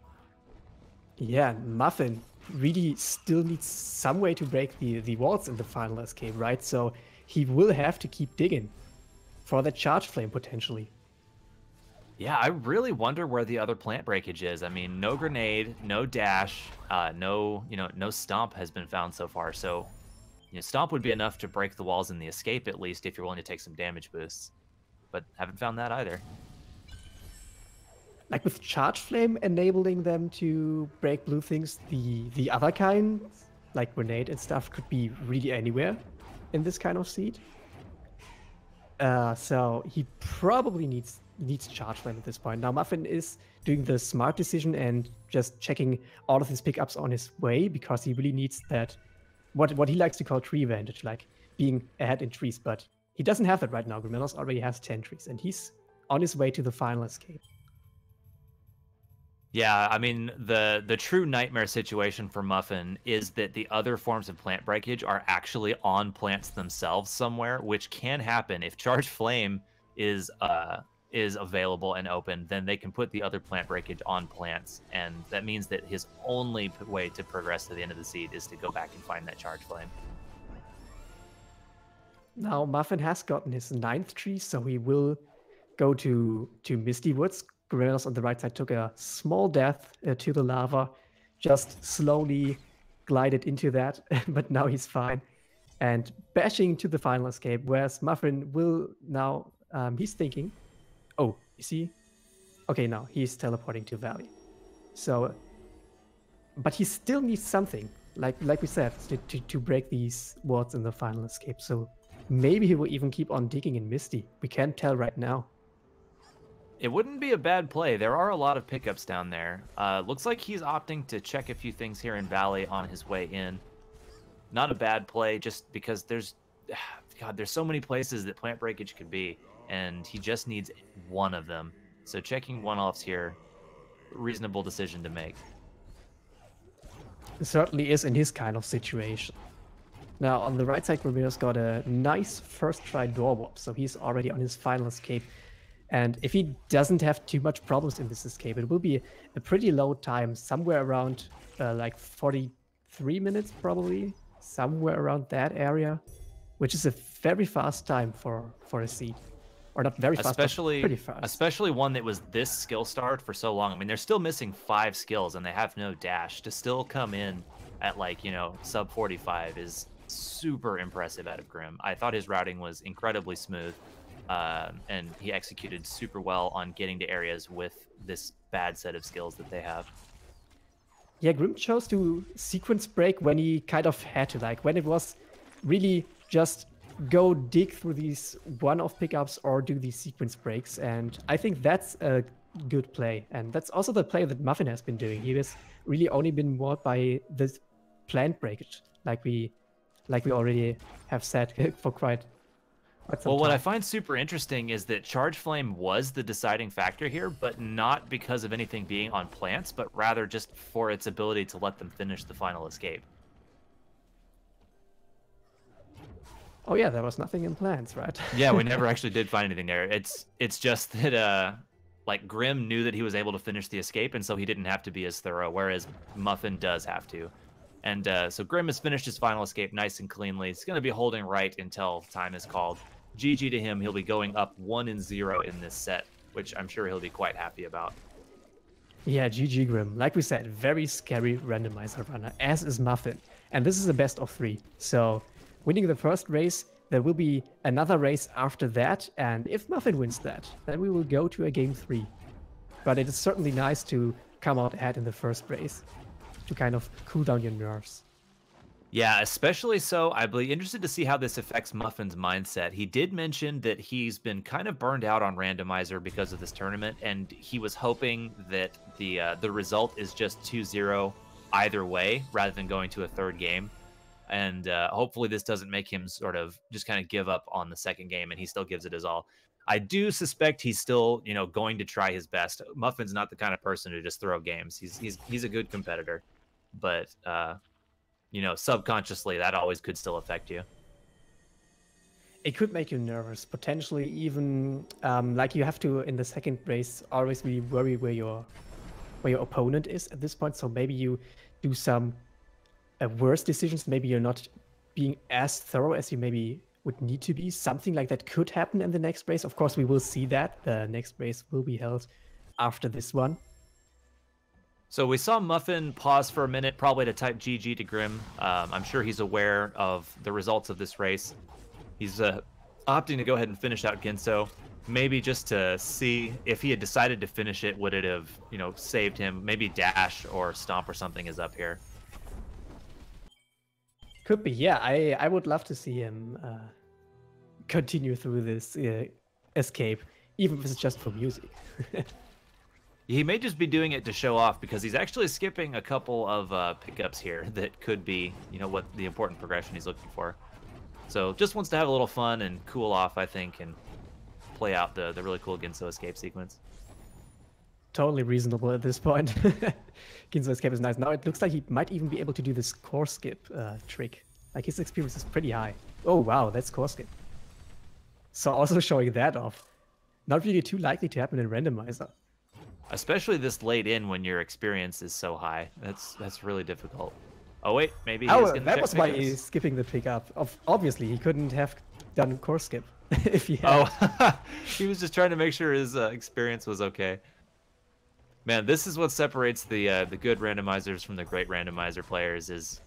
Yeah, Muffin really still needs some way to break the walls in the final escape, right? So he will have to keep digging for that charge flame potentially. Yeah, I really wonder where the other plant breakage is. I mean, no grenade, no dash, no stomp has been found so far. So, stomp would be enough to break the walls in the escape, at least, if you're willing to take some damage boosts. But haven't found that either. Like with charge flame enabling them to break blue things, the other kinds, like grenade and stuff, could be really anywhere in this kind of seed. So he probably needs charge flame at this point. Now Muffin is doing the smart decision and just checking all of his pickups on his way, because he really needs that, what he likes to call tree advantage, like being ahead in trees. But he doesn't have that right now. Grimelios already has 10 trees, and he's on his way to the final escape. Yeah, I mean, the true nightmare situation for Muffin is that the other forms of plant breakage are actually on plants themselves somewhere, which can happen. If Charge Flame is available and open, then they can put the other plant breakage on plants, and that means that his only way to progress to the end of the seed is to go back and find that Charge Flame. Now Muffin has gotten his 9th tree, so he will go to Misty Woods. Grimelios on the right side took a small death to the lava, just slowly glided into that, but now he's fine. And bashing to the final escape, whereas Muffin will now, he's thinking, oh, you see? Okay, now he's teleporting to Valley. So, but he still needs something, like we said, to break these wards in the final escape. So maybe he will even keep on digging in Misty. We can't tell right now. It wouldn't be a bad play. There are a lot of pickups down there. Looks like he's opting to check a few things here in Valley on his way in. Not a bad play, just because there's so many places that plant breakage could be, and he just needs one of them. So checking one-offs here, reasonable decision to make. It certainly is in his kind of situation. Now, on the right side, Grimelios got a nice first try door warp, so he's already on his final escape. And if he doesn't have too much problems in this escape, it will be a pretty low time, somewhere around like 43 minutes probably, somewhere around that area, which is a very fast time for a seed. Or not very fast, but pretty fast. Especially one that was this skill starved for so long. I mean, they're still missing 5 skills and they have no dash. To still come in at sub 45 is super impressive out of Grim. I thought his routing was incredibly smooth. And he executed super well on getting to areas with this bad set of skills that they have. Yeah, Grim chose to sequence break when he kind of had to, when it was really just go dig through these one-off pickups or do these sequence breaks. And I think that's a good play. And that's also the play that Muffin has been doing. He has really only been walled by this plant breakage, like we already have said for quite well, what I find super interesting is that Charge Flame was the deciding factor here, but not because of anything being on plants, but rather just for its ability to let them finish the final escape. Oh yeah, there was nothing in plants, right? Yeah, we never actually did find anything there. It's just that Grim knew that he was able to finish the escape, and so he didn't have to be as thorough, whereas Muffin does have to. And so Grim has finished his final escape nice and cleanly. He's going to be holding right until time is called. GG to him. He'll be going up 1-0 in this set, which I'm sure he'll be quite happy about. Yeah, GG Grim. Like we said, very scary randomizer runner, as is Muffin. And this is a best of 3. So winning the first race, there will be another race after that. And if Muffin wins that, then we will go to a game 3. But it is certainly nice to come out ahead in the first race to kind of cool down your nerves. Yeah, especially so. I'd be interested to see how this affects Muffin's mindset. He did mention that he's been kind of burned out on Randomizer because of this tournament, and he was hoping that the result is just 2-0 either way, rather than going to a third game. And hopefully, this doesn't make him sort of just kind of give up on the second game, and he still gives it his all. I do suspect he's still, going to try his best. Muffin's not the kind of person to just throw games. He's a good competitor, but subconsciously that always could still affect you. It could make you nervous, potentially even like you have to in the second race always really worry where your opponent is at this point. So maybe you do some worse decisions. Maybe you're not being as thorough as you maybe would need to be. Something like that could happen in the next race. Of course, we will see that. The next race will be held after this one. So we saw Muffin pause for a minute, probably to type GG to Grim. I'm sure he's aware of the results of this race. He's opting to go ahead and finish out Ginso, maybe just to see if he had decided to finish it, would it have, saved him? Maybe Dash or Stomp or something is up here. Could be, yeah. I would love to see him continue through this escape, even if it's just for music. He may just be doing it to show off because he's actually skipping a couple of pickups here that could be, what the important progression he's looking for. So just wants to have a little fun and cool off, I think, and play out the really cool Ginso escape sequence. Totally reasonable at this point. Ginso escape is nice. Now it looks like he might even be able to do this core skip trick. Like his experience is pretty high. Oh wow, that's core skip. So also showing that off. Not really too likely to happen in Randomizer. Especially this late in when your experience is so high. That's really difficult. Oh wait, maybe he's Oh, gonna that check was why pickups. he's skipping the pickup. Obviously, he couldn't have done core skip if he had. Oh, he was just trying to make sure his experience was okay. Man, this is what separates the good randomizers from the great randomizer players, is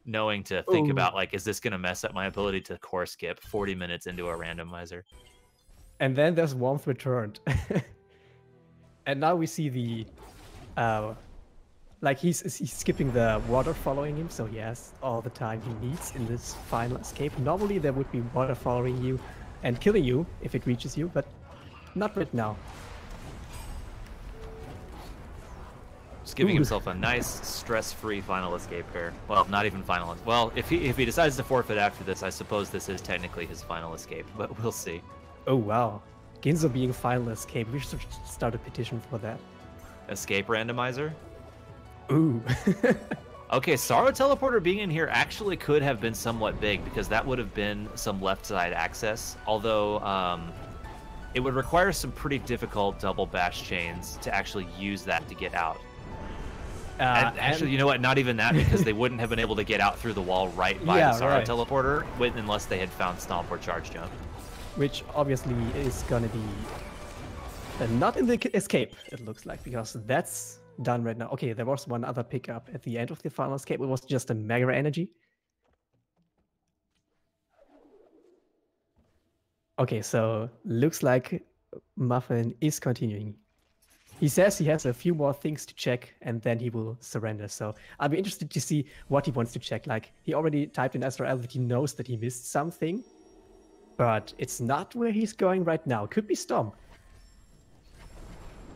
knowing to think Ooh. about, like, is this going to mess up my ability to core skip 40 minutes into a randomizer? And then there's warmth returned. And now we see the like he's skipping the water following him, so he has all the time he needs in this final escape. Normally there would be water following you and killing you if it reaches you, but not right now. Just giving Ooh. himself a nice stress-free final escape here. Well, not even final. Well, if he decides to forfeit after this, I suppose this is technically his final escape, but we'll see. Oh wow. Ginso being final escape. We should start a petition for that. Escape randomizer? Ooh. Okay, Sorrow Teleporter being in here actually could have been somewhat big, because that would have been some left side access, although it would require some pretty difficult double bash chains to actually use that to get out. And actually, you know what? Not even that, because they wouldn't have been able to get out through the wall right by the Sorrow Teleporter unless they had found Stomp or Charge Jump. Which obviously is gonna be not in the escape, it looks like, because that's done right now. Okay, there was one other pickup at the end of the final escape. It was just a Mega Energy. Okay, so looks like Muffin is continuing. He says he has a few more things to check and then he will surrender. So I'll be interested to see what he wants to check. Like, he already typed in SRL that he knows that he missed something, but it's not where he's going right now. Could be Storm.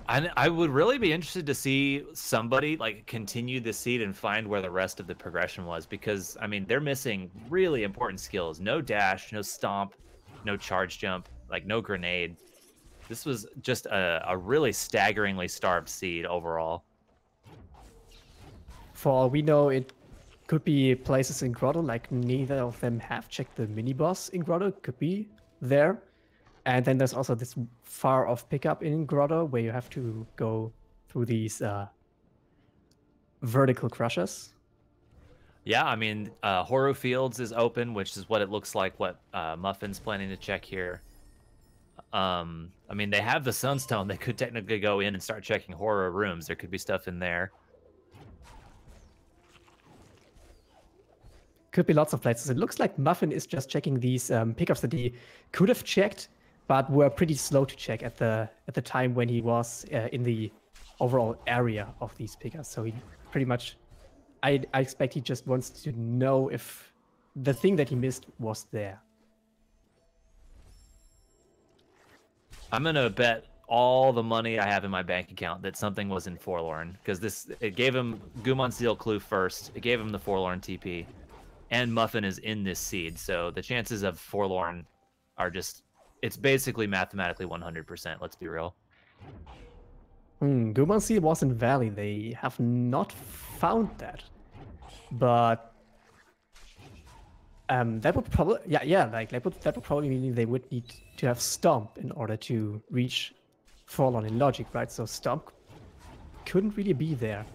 I would really be interested to see somebody like continue the seed and find where the rest of the progression was, because I mean they're missing really important skills. No dash, no stomp, no charge jump, like no grenade. This was just a really staggeringly starved seed overall. For all we know, it could be places in Grotto, like neither of them have checked the mini boss in Grotto. It could be there. And then there's also this far off pickup in Grotto where you have to go through these vertical crushers. Yeah, I mean, Horu Fields is open, which is what it looks like what Muffin's planning to check here. I mean, they have the Sunstone. They could technically go in and start checking Horror rooms. There could be stuff in there. Could be lots of places. It looks like Muffin is just checking these pickups that he could have checked, but were pretty slow to check at the time when he was in the overall area of these pickups. So he pretty much I expect he just wants to know if the thing that he missed was there. I'm gonna bet all the money I have in my bank account that something was in Forlorn, because it gave him Gumon Seal clue first. It gave him the Forlorn TP, and Muffin is in this seed, so the chances of Forlorn are just, it's basically mathematically 100%. Let's be real. Gumon was in Valley. They have not found that, but that would probably like that would probably mean they would need to have Stomp in order to reach Forlorn in Logic, right? So Stomp couldn't really be there,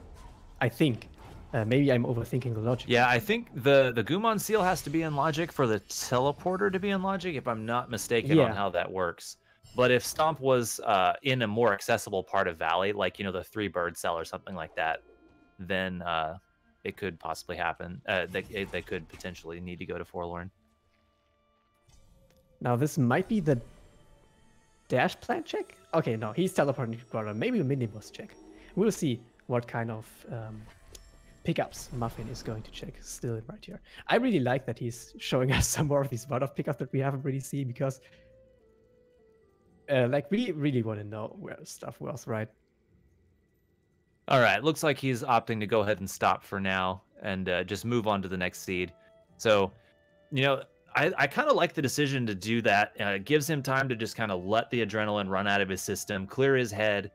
I think. Maybe I'm overthinking the logic. Yeah, I think the Gumon Seal has to be in Logic for the teleporter to be in Logic, if I'm not mistaken on how that works. But if Stomp was in a more accessible part of Valley, like, you know, the 3-bird cell or something like that, then it could possibly happen. They could potentially need to go to Forlorn. Now, this might be the dash plan check? Okay, no, he's teleporting to Brother. Maybe a minibus check. We'll see what kind of pickups Muffin is going to check still right here. I really like that he's showing us some more of these one-off pickups that we haven't really seen, because like, we really want to know where stuff was, right? All right, looks like he's opting to go ahead and stop for now and just move on to the next seed. So, you know, I kind of like the decision to do that. It gives him time to just kind of let the adrenaline run out of his system, clear his head,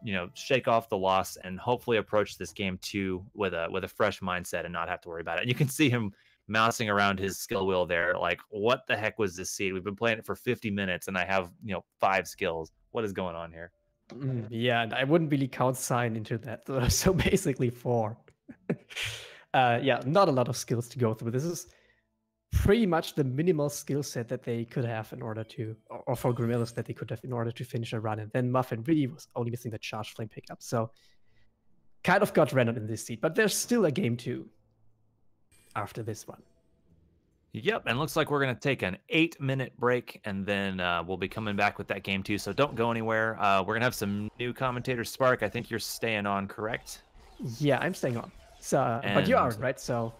you know, shake off the loss, and hopefully approach this game 2 with a fresh mindset and not have to worry about it. And you can see him mousing around his skill wheel there, like, what the heck was this seed? We've been playing it for 50 minutes, and I have, you know, 5 skills. What is going on here? Yeah, and I wouldn't really count Sign into that. So basically 4. Yeah, not a lot of skills to go through. This is pretty much the minimal skill set that they could have in order to, or for Grimelios that they could have in order to finish a run. And then Muffin really was only missing the Charge Flame pickup. So kind of got random in this seat, but there's still a game 2 after this one. Yep, and looks like we're going to take an 8-minute break, and then we'll be coming back with that game 2, so don't go anywhere. We're going to have some new commentators. Spark, I think you're staying on, correct? Yeah, I'm staying on. So, but you aren't, right? So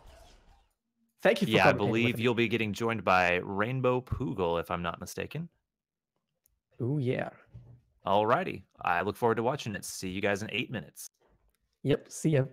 thank you for I commentating believe with me. you'll be getting joined by Rainbow Poogle, if I'm not mistaken. Oh, yeah. Alrighty. I look forward to watching it. See you guys in 8 minutes. Yep, see ya.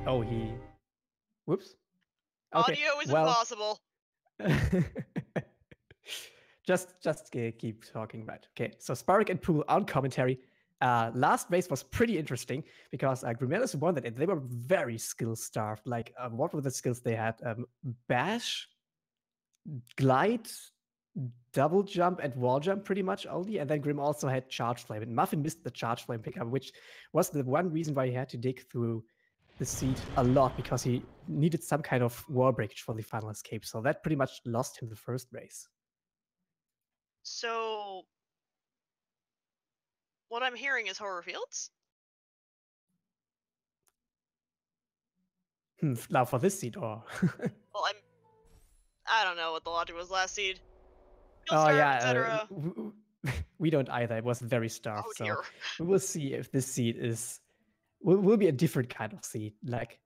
Oh, he... Whoops. Okay, Audio is well... impossible. just keep talking, right? Okay, so Spark and Pool on commentary. Last race was pretty interesting because Grimelios won that, and they were very skill-starved. Like, what were the skills they had? Bash, Glide, double jump, and wall jump pretty much only. And then Grim also had Charge Flame. And Muffin missed the Charge Flame pickup, which was the one reason why he had to dig through the seed a lot, because he needed some kind of wall breakage for the final escape. So that pretty much lost him the first race. So, what I'm hearing is Horror Fields? Now for this seed, or... Well, I don't know what the logic was last seed. Oh yeah, etc. we don't either. It was very starved. Oh dear. So we will see if this seed will be a different kind of seed. Like,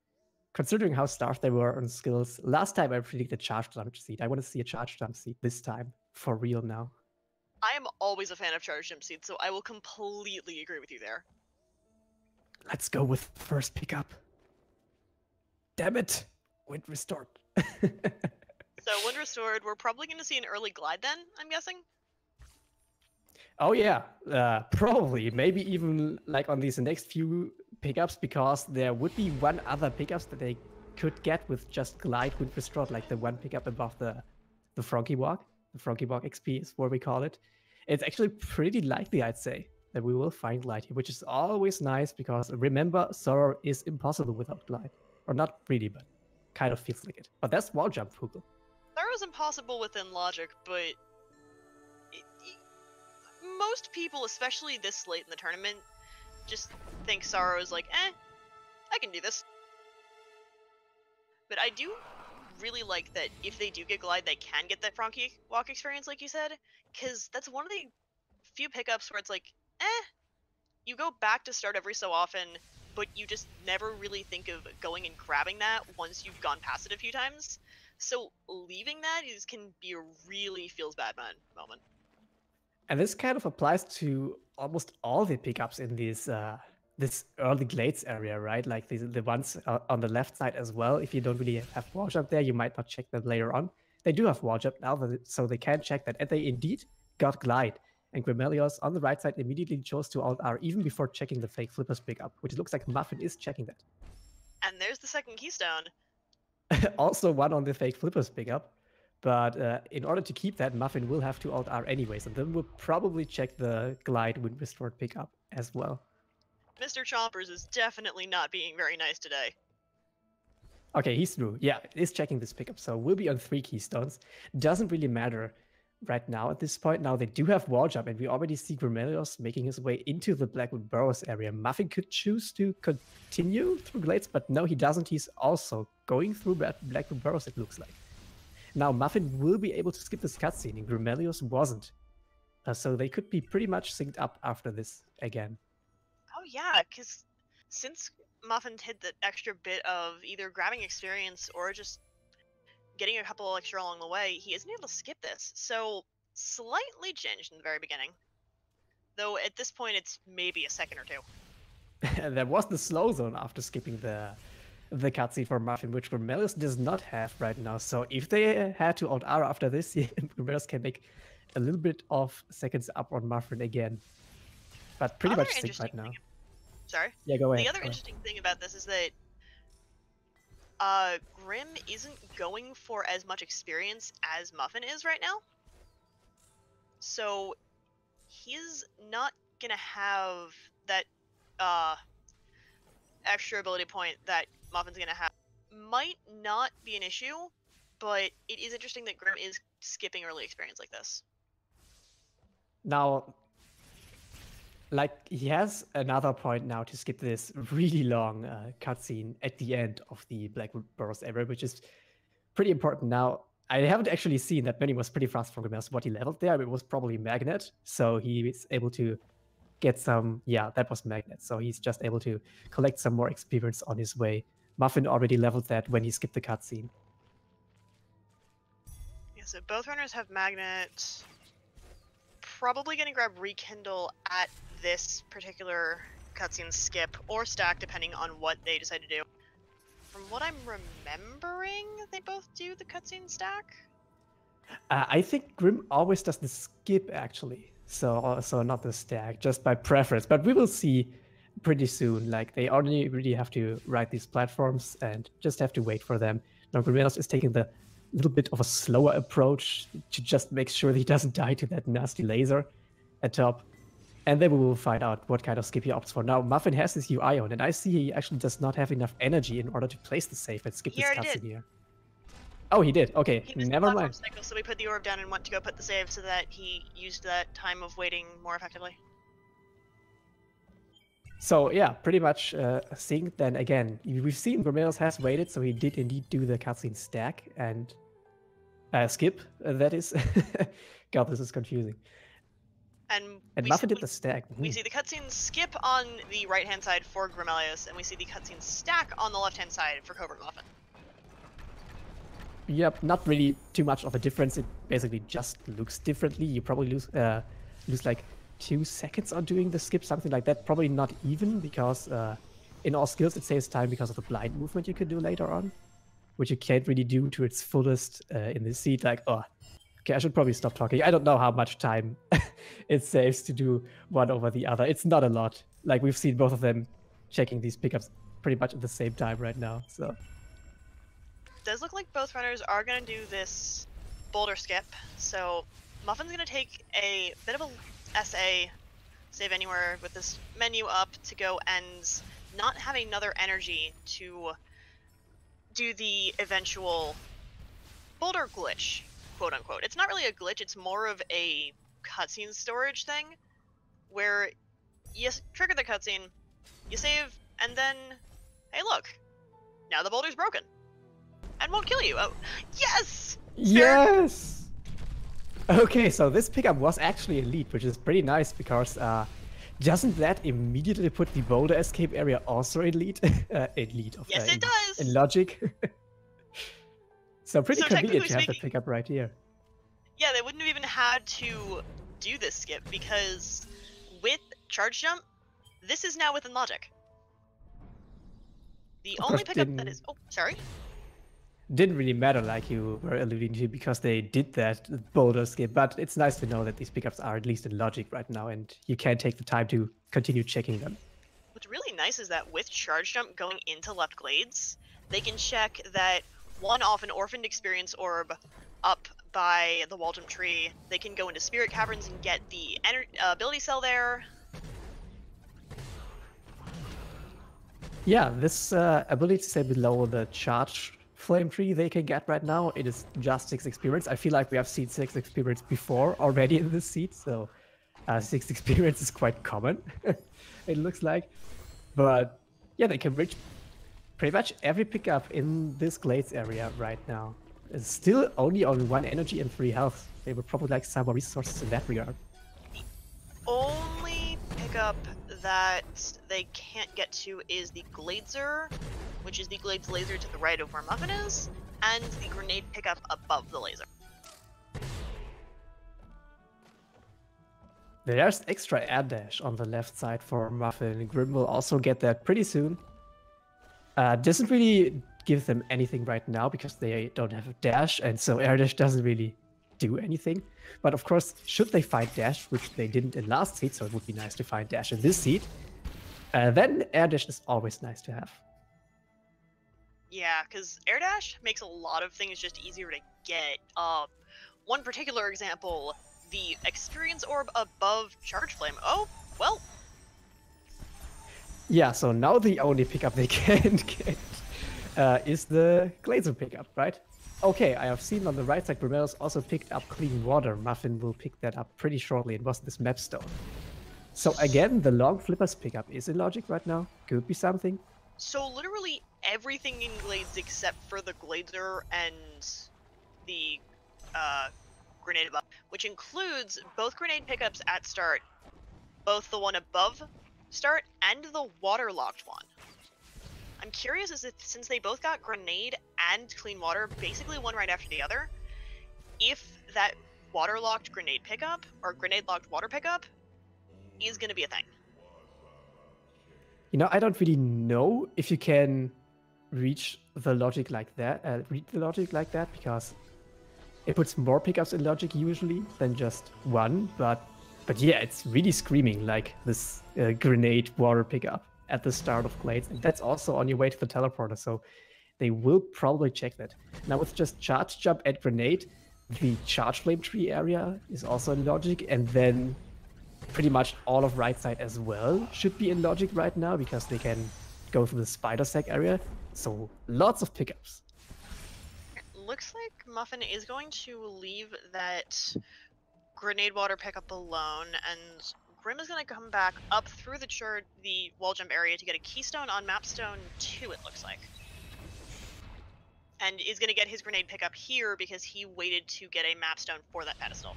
considering how starved they were on skills, last time I predicted charge jump seed. I want to see a charge jump seed this time, for real now. I am always a fan of charge jump seeds, so I will completely agree with you there. Let's go with first pickup. Damn it! Wind restored. So wind restored, we're probably going to see an early glide then, I'm guessing? Oh yeah, probably. Maybe even like on these next few pickups, because there would be one other pickups that they could get with just glide wind restored, like the one pickup above the Froggy Walk. The Froggy Walk XP is what we call it. It's actually pretty likely, I'd say, that we will find glide here, which is always nice, because remember, Sorrow is impossible without glide. Or not really, but kind of feels like it. But that's wall jump, Hugel. Sorrow's impossible within logic, but most people, especially this late in the tournament, just think Sorrow is like, I can do this. But I do really like that if they do get glide, they can get that Froggy Walk experience, like you said, because that's one of the few pickups where it's like, you go back to start every so often, but you just never really think of going and grabbing that once you've gone past it a few times. So leaving that can be a really feels bad moment. And this kind of applies to almost all the pickups in these this early glades area, right? Like the ones on the left side as well. If you don't really have wall jump there, you might not check them later on. They do have wall jump now, so they can check that. And they indeed got glide. And Grimelios on the right side immediately chose to alt R even before checking the fake flippers pickup, which looks like Muffin is checking that. And there's the second keystone. Also one on the fake flippers pickup. But in order to keep that, Muffin will have to alt R anyways, and then we'll probably check the glide wind restored pickup as well. Mr. Chompers is definitely not being very nice today. Okay, he's through. Yeah, he's checking this pickup, so we'll be on 3 keystones. Doesn't really matter right now at this point. Now they do have wall jump, and we already see Grimelios making his way into the Blackwood Burrows area. Muffin could choose to continue through glades, but no, he doesn't. He's also going through Blackwood Burrows, it looks like. Now, Muffin will be able to skip this cutscene, and Grimelios wasn't. So they could be pretty much synced up after this again. Oh yeah, because since Muffin hit the extra bit of either grabbing experience or just getting a couple extra along the way, he isn't able to skip this. So slightly changed in the very beginning. Though at this point, it's maybe a second or two. There was the slow zone after skipping the cutscene for Muffin, which Grimelios does not have right now. So if they had to alt R after this, Grimelios can make a little bit of seconds up on Muffin again. But pretty much sync right now. Sorry? Yeah, go ahead. The other interesting thing about this is that Grim isn't going for as much experience as Muffin is right now. So he's not gonna have that extra ability point that Muffin's gonna have. Might not be an issue, but it is interesting that Grim is skipping early experience like this. Now, like, he has another point now to skip this really long cutscene at the end of the Blackwood Burrows area, which is pretty important. Now, I haven't actually seen that many was pretty fast from Grimelios. What he leveled there, it was probably Magnet, so he was able to get some, yeah, that was Magnet, so he's just able to collect some more experience on his way. Muffin already leveled that when he skipped the cutscene. Yeah, so both runners have Magnet. Probably gonna grab Rekindle at this particular cutscene skip, or stack depending on what they decide to do. From what I'm remembering, they both do the cutscene stack. I think Grim always does the skip actually, so not the stack, just by preference. But we will see pretty soon. Like they only really have to ride these platforms and just have to wait for them. Now Grimelios is taking the little bit of a slower approach to just make sure that he doesn't die to that nasty laser at top. And then we will find out what kind of skip he opts for. Now Muffin has his UI on, and I see he actually does not have enough energy in order to place the save and skip He this already cutscene did. here. Oh, he did. Okay, He missed the never platform mind. cycle, so we put the orb down and went to go put the save so that he used that time of waiting more effectively. So yeah, pretty much synced. Then again, we've seen Grimelios has waited, so he did indeed do the cutscene stack and skip. That is, God, this is confusing. And Muffin did the stack. We see the cutscene skip on the right-hand side for Grimelios, and we see the cutscene stack on the left-hand side for Covert Muffin. Yep, not really too much of a difference. It basically just looks differently. You probably lose like 2 seconds on doing the skip, something like that. Probably not even, because in all skills it saves time because of the blind movement you can do later on, which you can't really do to its fullest in this seat. Like, oh, okay, I should probably stop talking. I don't know how much time it saves to do one over the other. It's not a lot. Like, we've seen both of them checking these pickups pretty much at the same time right now, so. Does look like both runners are going to do this boulder skip, so Muffin's going to take a bit of a SA, save anywhere, with this menu up to go and not have another energy to do the eventual boulder glitch, quote unquote. It's not really a glitch, it's more of a cutscene storage thing, where you trigger the cutscene, you save, and then, hey look, now the boulder's broken. And won't kill you. Oh, yes! Yes! Okay, so this pickup was actually elite, which is pretty nice because doesn't that immediately put the boulder escape area also elite? Elite of Yes, it does! in logic. So pretty So convenient to have the technically pickup right here. Yeah, they wouldn't have even had to do this skip because with charge jump, this is now within logic. The Of only course, pickup that is... Oh, sorry? Didn't really matter, like you were alluding to, because they did that boulder skip, but it's nice to know that these pickups are at least in logic right now, and you can take the time to continue checking them. What's really nice is that with charge jump going into left glades, they can check that one off an orphaned experience orb up by the wall jump tree. They can go into spirit caverns and get the ability cell there. Yeah, this ability to stay below the charge flame tree they can get right now, it is just 6 experience. I feel like we have seen 6 experience before already in this seat, so 6 experience is quite common, it looks like. But yeah, they can reach pretty much every pickup in this glades area right now. It's still only on 1 energy and 3 health. They would probably like some more resources in that regard. The only pickup that they can't get to is the Glazer, which is the Glades laser to the right of where Muffin is, and the grenade pickup above the laser. There's extra air dash on the left side for Muffin. Grim will also get that pretty soon. Doesn't really give them anything right now because they don't have a dash, and so air dash doesn't really do anything. But of course, should they find dash, which they didn't in last seat, so it would be nice to find dash in this seat, then air dash is always nice to have. Yeah, because air dash makes a lot of things just easier to get. One particular example, the experience orb above charge flame. Oh, well. Yeah, so now the only pickup they can get is the Glazer pickup, right? Okay, I have seen on the right side, Grimelios also picked up clean water. Muffin will pick that up pretty shortly. It was this map stone. So again, the long flippers pickup is in logic right now. Could be something. So literally everything in Glades except for the Glazer and the grenade above, which includes both grenade pickups at start, both the one above start and the waterlocked one. I'm curious as if, since they both got grenade and clean water, basically one right after the other, if that waterlocked grenade pickup or grenade locked water pickup is going to be a thing. You know, I don't really know if you can read the logic like that, because it puts more pickups in logic usually than just one. But yeah, it's really screaming like this grenade water pickup at the start of Glades, and that's also on your way to the teleporter. So they will probably check that. Now with just charge jump and grenade, the charge flame tree area is also in logic, and then pretty much all of right side as well should be in logic right now because they can go through the spider sack area. So lots of pickups. Looks like Muffin is going to leave that grenade water pickup alone, and Grim is going to come back up through the wall jump area to get a keystone on mapstone 2, it looks like. And is going to get his grenade pickup here because he waited to get a mapstone for that pedestal.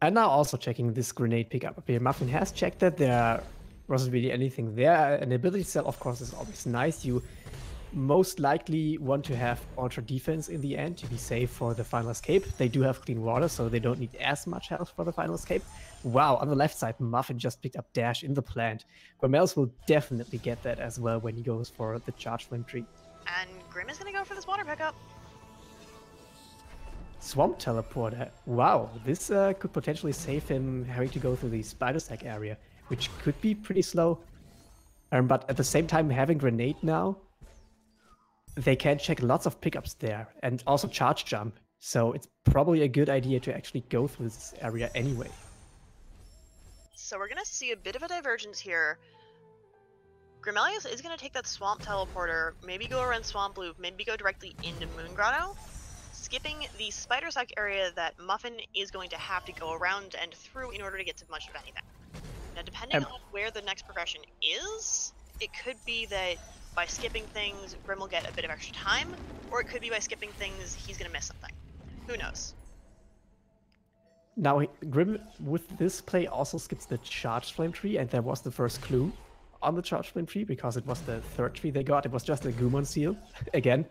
And now also checking this grenade pickup up here. Muffin has checked that there wasn't really anything there. An ability cell, of course, is always nice. You most likely want to have ultra defense in the end to be safe for the final escape. They do have clean water, so they don't need as much health for the final escape. Wow, on the left side, Muffin just picked up dash in the plant. Grimelios will definitely get that as well when he goes for the charge flame tree. And Grim is going to go for this water pickup. Swamp teleporter. Wow, this could potentially save him having to go through the spider sack area, which could be pretty slow. But at the same time, having grenade now, they can check lots of pickups there and also charge jump. So it's probably a good idea to actually go through this area anyway. So we're going to see a bit of a divergence here. Grimelios is going to take that swamp teleporter, maybe go around Swamp Loop, maybe go directly into Moon Grotto, skipping the spider sack area that Muffin is going to have to go around and through in order to get to much of anything. Now, depending on where the next progression is, it could be that by skipping things, Grim will get a bit of extra time, or it could be by skipping things, he's going to miss something. Who knows? Now, Grim, with this play, also skips the charge flame tree, and there was the first clue on the charge flame tree, because it was the third tree they got. It was just a Gumon seal, again.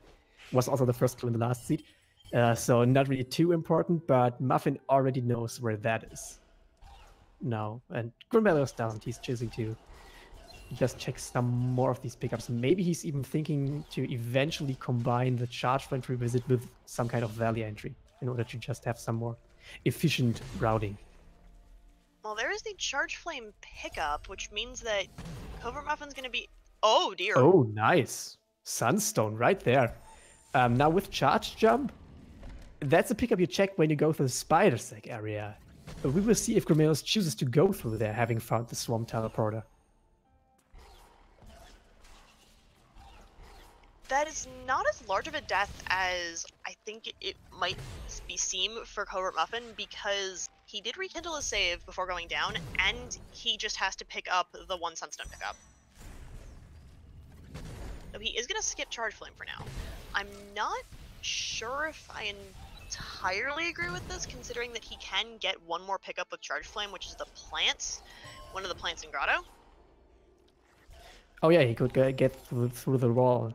Was also the first clue in the last seed. So not really too important, but Muffin already knows where that is now. And Grimelios doesn't. He's choosing to just check some more of these pickups. Maybe he's even thinking to eventually combine the charge flame tree visit with some kind of valley entry in order to just have some more efficient routing. Well, there is the charge flame pickup, which means that Covert Muffin's going to be... Oh, dear. Oh, nice. Sunstone right there. Now with charge jump, that's a pickup you check when you go through the spider sack area. But we will see if Grimelios chooses to go through there, having found the swamp teleporter. That is not as large of a death as I think it might be seem for Covert Muffin, because he did rekindle a save before going down, and he just has to pick up the one Sunstone pickup. So he is going to skip Charge Flame for now. I'm not sure if I entirely agree with this, considering that he can get one more pickup with Charge Flame, which is the plants, one of the plants in Grotto. Oh yeah, he could get through the wall,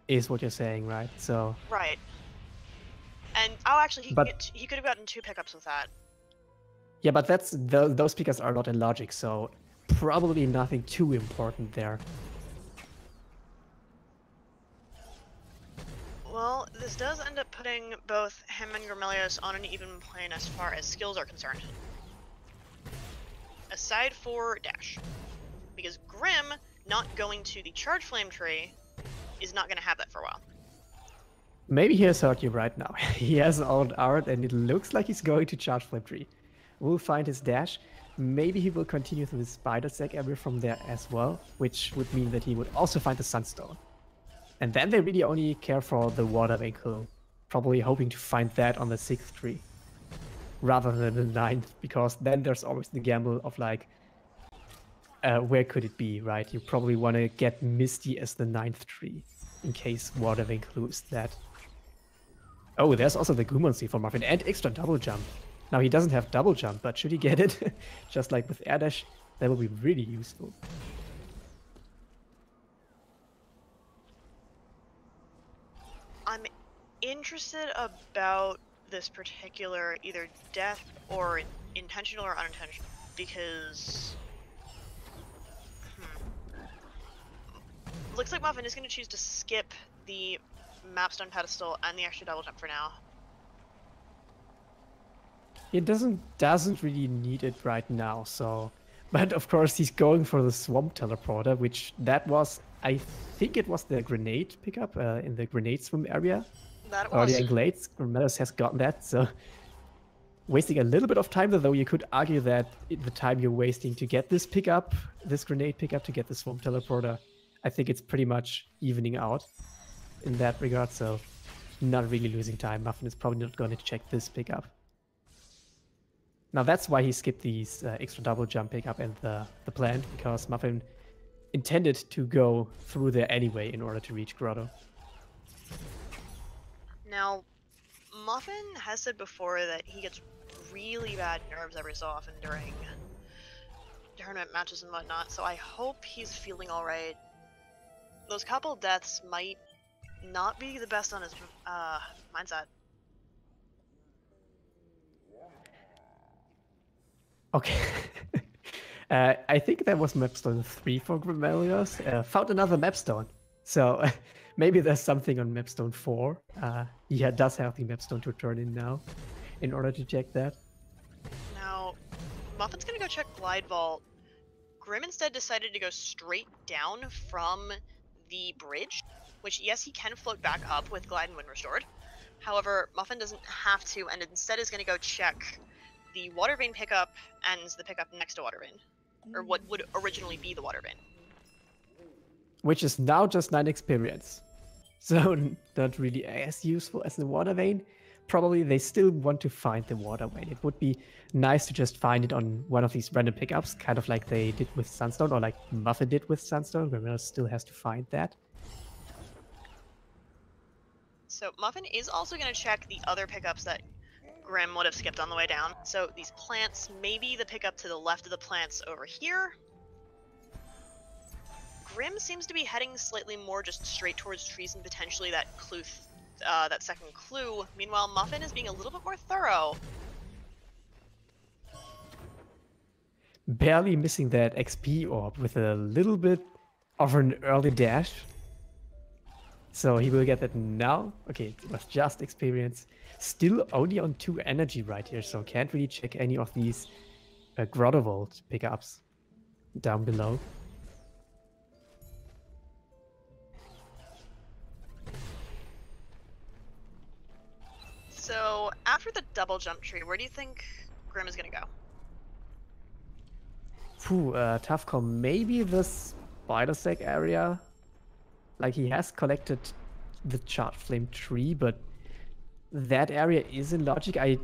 is what you're saying, right? So right. And oh, actually, he could have gotten 2 pickups with that. Yeah, but those pickups are not in logic, so probably nothing too important there. Well, this does end up putting both him and Grimelios on an even plane as far as skills are concerned. Aside for Dash. Because Grim, not going to the Charge Flame tree, is not going to have that for a while. Maybe he has heard you right now. He has old art, and it looks like he's going to Charge Flame tree. We'll find his dash. Maybe he will continue through the spider sack area from there as well, which would mean that he would also find the Sunstone. And then they really only care for the water vehicle, probably hoping to find that on the 6th tree rather than the 9th, because then there's always the gamble of like, where could it be, right? You probably want to get Misty as the 9th tree in case water includes that. Oh, there's also the Gumon Sea for Muffin and extra double jump. Now he doesn't have double jump, but should he get it, just like with air dash, that will be really useful. I'm interested about this particular either death or intentional or unintentional, because looks like Muffin is going to choose to skip the Mapstone pedestal and the extra double jump for now. He doesn't really need it right now, so... But of course he's going for the Swamp Teleporter, which that was... I think it was the grenade pickup in the grenade swim area. That it was. Earlier in Glades, Grimelios has gotten that, so... Wasting a little bit of time, though you could argue that the time you're wasting to get this pickup, this grenade pickup, to get the Swamp Teleporter, I think it's pretty much evening out in that regard, so not really losing time. Muffin is probably not going to check this pickup. Now that's why he skipped these extra double jump pickup and the plant, because Muffin intended to go through there anyway in order to reach Grotto. Now, Muffin has said before that he gets really bad nerves every so often during tournament matches and whatnot, so I hope he's feeling alright. Those couple deaths might not be the best on his mindset. Okay. I think that was Mapstone 3 for Grimelios. Found another Mapstone. So maybe there's something on Mapstone 4. Yeah, does have the Mapstone to turn in now in order to check that. Now, Muffin's gonna go check Glide Vault. Grim instead decided to go straight down from the bridge, which, yes, he can float back up with Glide and Wind Restored. However, Muffin doesn't have to, and instead is going to go check the Water Vein pickup and the pickup next to Water Vein, or what would originally be the Water Vein. Which is now just 9 experience. So not really as useful as the Water Vein. Probably they still want to find the Water Vein. It would be nice to just find it on one of these random pickups, kind of like they did with Sunstone, or like Muffin did with Sunstone, where Grimelios still has to find that. So Muffin is also going to check the other pickups that Grim would have skipped on the way down. So these plants, maybe the pickup to the left of the plants over here. Grim seems to be heading slightly more just straight towards trees and potentially that clue, that second clue. Meanwhile, Muffin is being a little bit more thorough. Barely missing that XP orb with a little bit of an early dash. So he will get that now. Okay, it was just experience. Still only on 2 energy right here, so can't really check any of these Grotto Vault pickups down below. So after the double jump tree, where do you think Grim is going to go? Tough call. Maybe the Spider Sack area. Like, he has collected the Charged Flame tree, but that area is in logic. I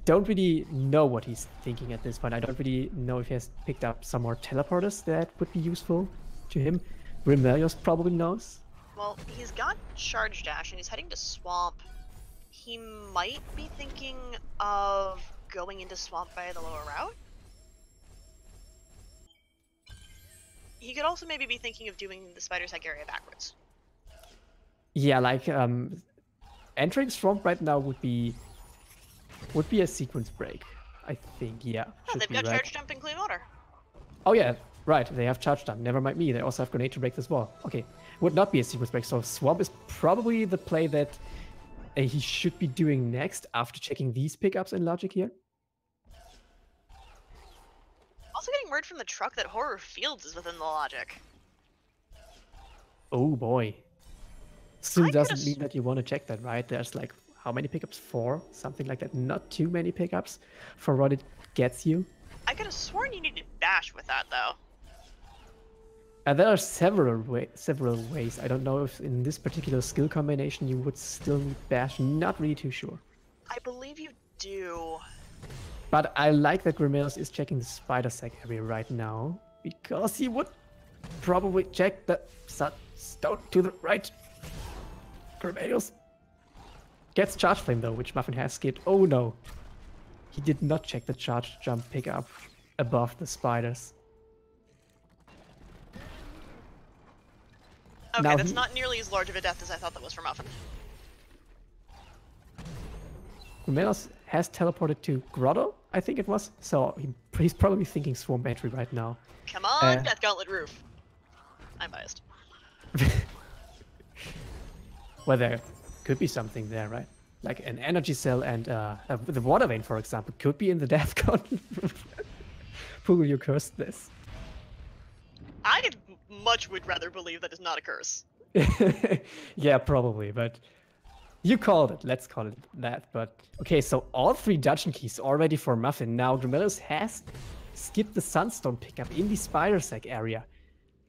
don't really know what he's thinking at this point. I don't really know if he has picked up some more teleporters that would be useful to him. Grimelios probably knows. Well, he's got Charge Dash and he's heading to Swamp. He might be thinking of going into Swamp via the lower route. He could also maybe be thinking of doing the Spider Sack area backwards. Yeah, like entering Swamp right now would be a sequence break, I think. Yeah. Oh, they've got Charge Jump and Clean Water. Oh yeah, right. They have Charge Jump. Never mind me. They also have Grenade to break this wall. Okay, would not be a sequence break. So Swamp is probably the play that he should be doing next after checking these pickups in logic here. Also getting word from the truck that Horror Fields is within the logic. Oh boy. Still doesn't mean that you want to check that, right? There's like, how many pickups? 4? Something like that. Not too many pickups for what it gets you. I could have sworn you needed Bash with that, though. There are several ways. I don't know if in this particular skill combination you would still need Bash. Not really too sure. I believe you do. But I like that Grimelios is checking the Spider Sack area right now, because he would probably check the stone to the right. Grimelios gets Charge Flame though, which Muffin has skipped. Oh no. He did not check the Charge Jump pickup above the spiders. Okay, now that's not nearly as large of a death as I thought that was for Muffin. Grimelios has teleported to Grotto, I think it was. So he's probably thinking Swamp entry right now. Come on, Death Gauntlet Roof. I'm biased. Well, there could be something there, right? Like an energy cell and the water vein, for example, could be in the death gauntlet. Poogle, you cursed this. I much would rather believe that is not a curse. Yeah, probably, but you called it. Let's call it that. But okay, so all 3 dungeon keys already for Muffin. Now, Grimelios has skipped the Sunstone pickup in the Spider Sack area.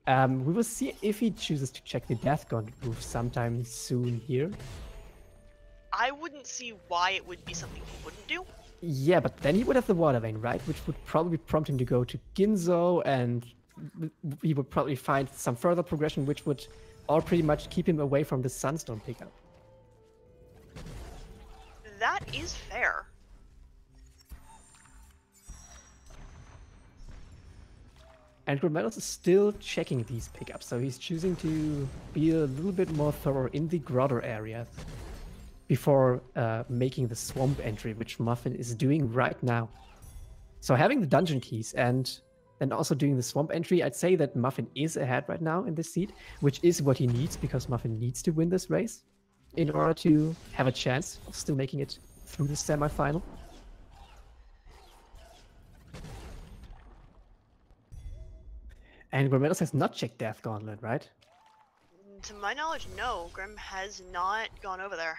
We will see if he chooses to check the Death Gauntlet roof sometime soon here. I wouldn't see why it would be something he wouldn't do. Yeah, but then he would have the water vein, right? Which would probably prompt him to go to Ginzo, and he would probably find some further progression, which would all pretty much keep him away from the Sunstone pickup. That is fair. And Grimelios is still checking these pickups, so he's choosing to be a little bit more thorough in the grotto areas before making the swamp entry, which Muffin is doing right now. So having the dungeon keys and also doing the swamp entry, I'd say that Muffin is ahead right now in this seed, which is what he needs, because Muffin needs to win this race in order to have a chance of still making it through the semi-final. And Grimelios has not checked Death Gauntlet, right? To my knowledge, no. Grim has not gone over there.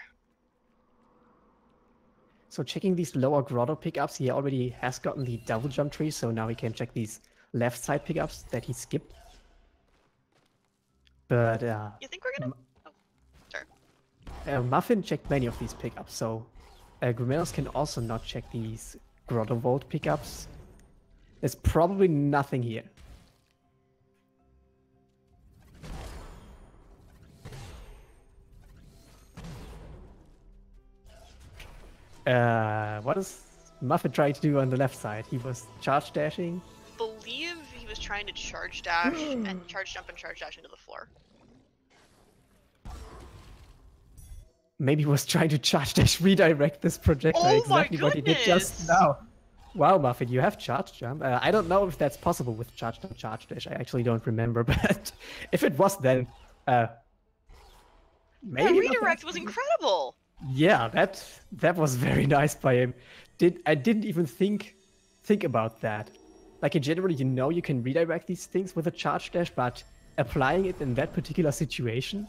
So checking these lower grotto pickups, he already has gotten the double jump tree, so now he can check these left side pickups that he skipped. But You think we're gonna? Oh, sure. Muffin checked many of these pickups, so Grimelios can also not check these grotto vault pickups. There's probably nothing here. What is Muffin trying to do on the left side? He was charge dashing. Believe he was trying to charge dash and charge jump and charge dash into the floor. Maybe he was trying to charge dash redirect this projectile. Oh exactly my what he did just goodness! now. Wow, Muffin, you have charge jump. I don't know if that's possible with charge jump, charge dash. I actually don't remember, but if it was, then maybe That redirect was incredible. Yeah, that was very nice by him. I didn't even think about that. Like in general, you know you can redirect these things with a charge dash, but applying it in that particular situation.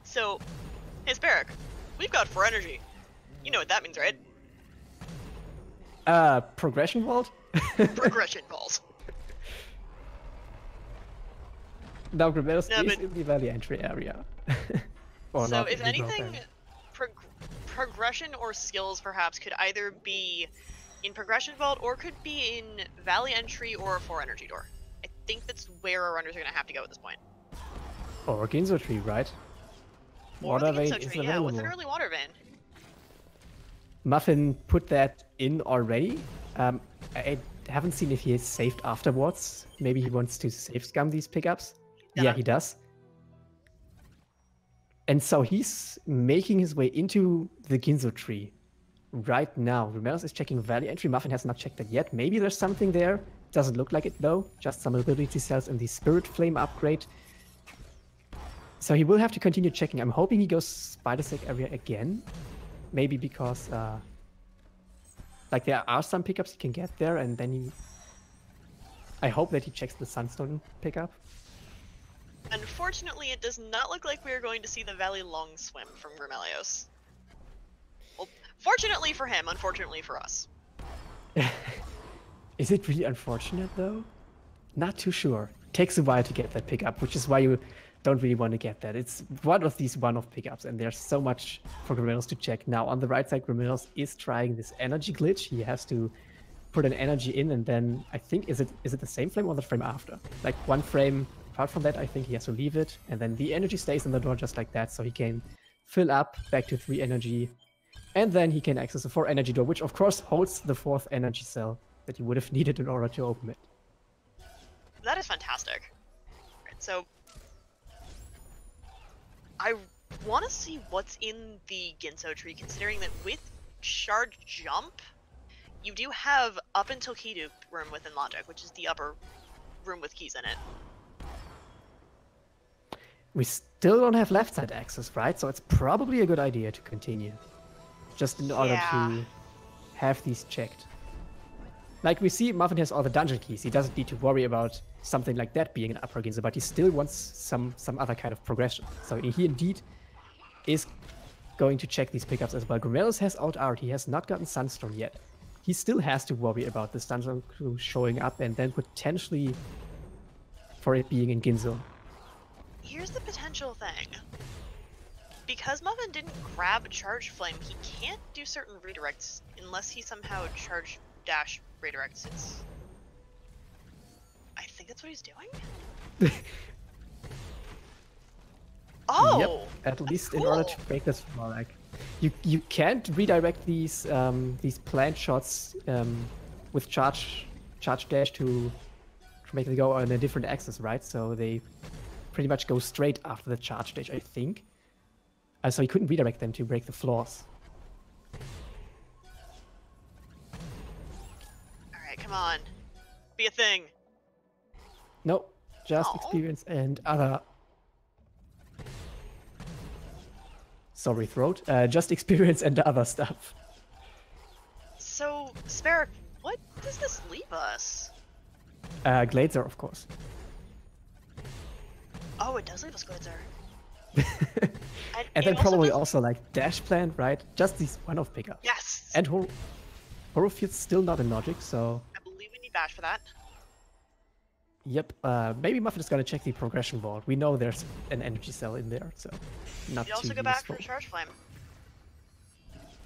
So, hey Sparrow, we've got 4 energy. You know what that means, right? Progression vault? Progression balls. Now Grimelios No, is but- in the valley entry area. Or So not if in the growth anything, area. progression or skills perhaps could either be in progression vault or could be in valley entry or 4 energy door. I think that's where our runners are gonna have to go at this point. Or Ginzo tree, right? Or Water the vein Ginso is tree, yeah, with an available. early water vein. Muffin put that in already. I haven't seen if he is saved afterwards. Maybe he wants to save scum these pickups. Yeah, he does. And so he's making his way into the Ginzo tree right now. Grimelios is checking valley entry. Muffin has not checked that yet. Maybe there's something there. Doesn't look like it though. Just some ability cells in the Spirit Flame upgrade. So he will have to continue checking. I'm hoping he goes Spider Sack area again. Maybe because like there are some pickups he can get there, and then I hope that he checks the Sunstone pickup. Unfortunately, it does not look like we are going to see the Valley Long Swim from Grimelios. Well, fortunately for him, unfortunately for us. Is it really unfortunate though? Not too sure. Takes a while to get that pickup, which is why you don't really want to get that. It's one of these one-off pickups, and there's so much for Grimelios to check. Now, on the right side, Grimelios is trying this energy glitch. He has to put an energy in, and then I think, is it the same frame or the frame after? Like one frame apart from that, I think he has to leave it, and then the energy stays in the door just like that, so he can fill up back to 3 energy, and then he can access the 4 energy door, which of course holds the 4th energy cell that he would have needed in order to open it. That is fantastic. Right, so I want to see what's in the Ginso tree, considering that with Shard Jump, you do have up until key room within Logic, which is the upper room with keys in it. We still don't have left side access, right? So it's probably a good idea to continue. Just in order to have these checked. Like we see, Muffin has all the dungeon keys. He doesn't need to worry about something like that being an upper Ginza, but he still wants some other kind of progression. So he indeed is going to check these pickups as well. Grimelios has out art. He has not gotten Sunstorm yet. He still has to worry about the Sunstorm crew showing up and then potentially for it being in Ginzo. Here's the potential thing. Because Muffin didn't grab a Charge Flame, he can't do certain redirects unless he somehow charge dash redirects. I think that's what he's doing? Oh! Yep, at least in order to break this more, like you can't redirect these plant shots with charge dash to make them go on a different axis, right? So they pretty much go straight after the charge dash, I think. So he couldn't redirect them to break the floors. Alright, come on. Be a thing. Nope, just experience and other. Sorry, throat. Just experience and other stuff. So, Sparrow, what does this leave us? Glazer, of course. Oh, it does leave us Glazer. And then probably also like Dash Plant, right? Just these one-off pickups. Yes! And Horrorfield's still not in Logic, so... I believe we need Bash for that. Yep, maybe Muffin is gonna check the progression board. We know there's an energy cell in there, so not You also too go back useful. for Charge Flame.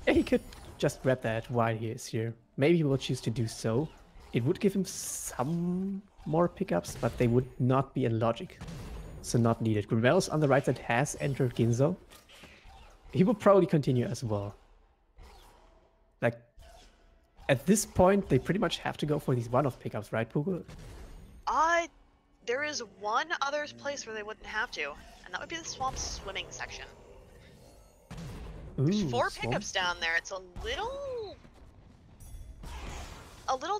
Yeah, he could just grab that while he is here. Maybe he will choose to do so. It would give him some more pickups, but they would not be in Logic. So not needed. Grimelios on the right side has entered Ginzo. He will probably continue as well. Like, at this point, they pretty much have to go for these one-off pickups, right, Pugel? There is one other place where they wouldn't have to, and that would be the swamp swimming section. There's Ooh, 4 swamp. pickups down there. It's a little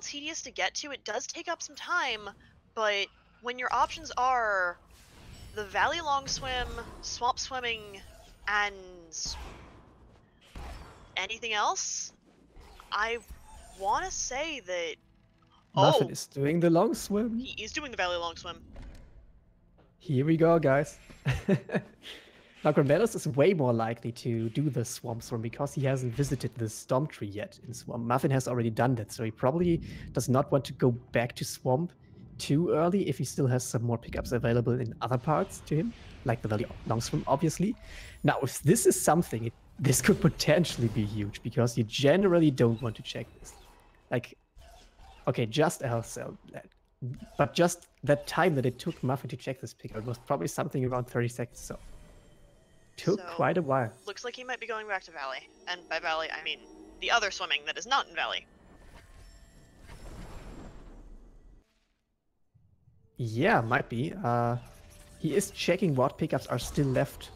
tedious to get to. It does take up some time, but when your options are the Valley Long Swim, Swamp Swimming, and anything else, I want to say that... Muffin is doing the long swim. He is doing the Valley Long Swim. Here we go, guys. Now, Grimelios is way more likely to do the Swamp Swim because he hasn't visited the Storm Tree yet in Swamp. Muffin has already done that, so he probably does not want to go back to Swamp too early if he still has some more pickups available in other parts to him, like the Valley Long Swim, obviously. Now, if this is something, this could potentially be huge because you generally don't want to check this. Like, okay, just a health cell, but just that time that it took Muffin to check this pickup was probably something around 30 seconds, so took quite a while. Looks like he might be going back to Valley. And by Valley, I mean the other swimming that is not in Valley. Yeah, might be. He is checking what pickups are still left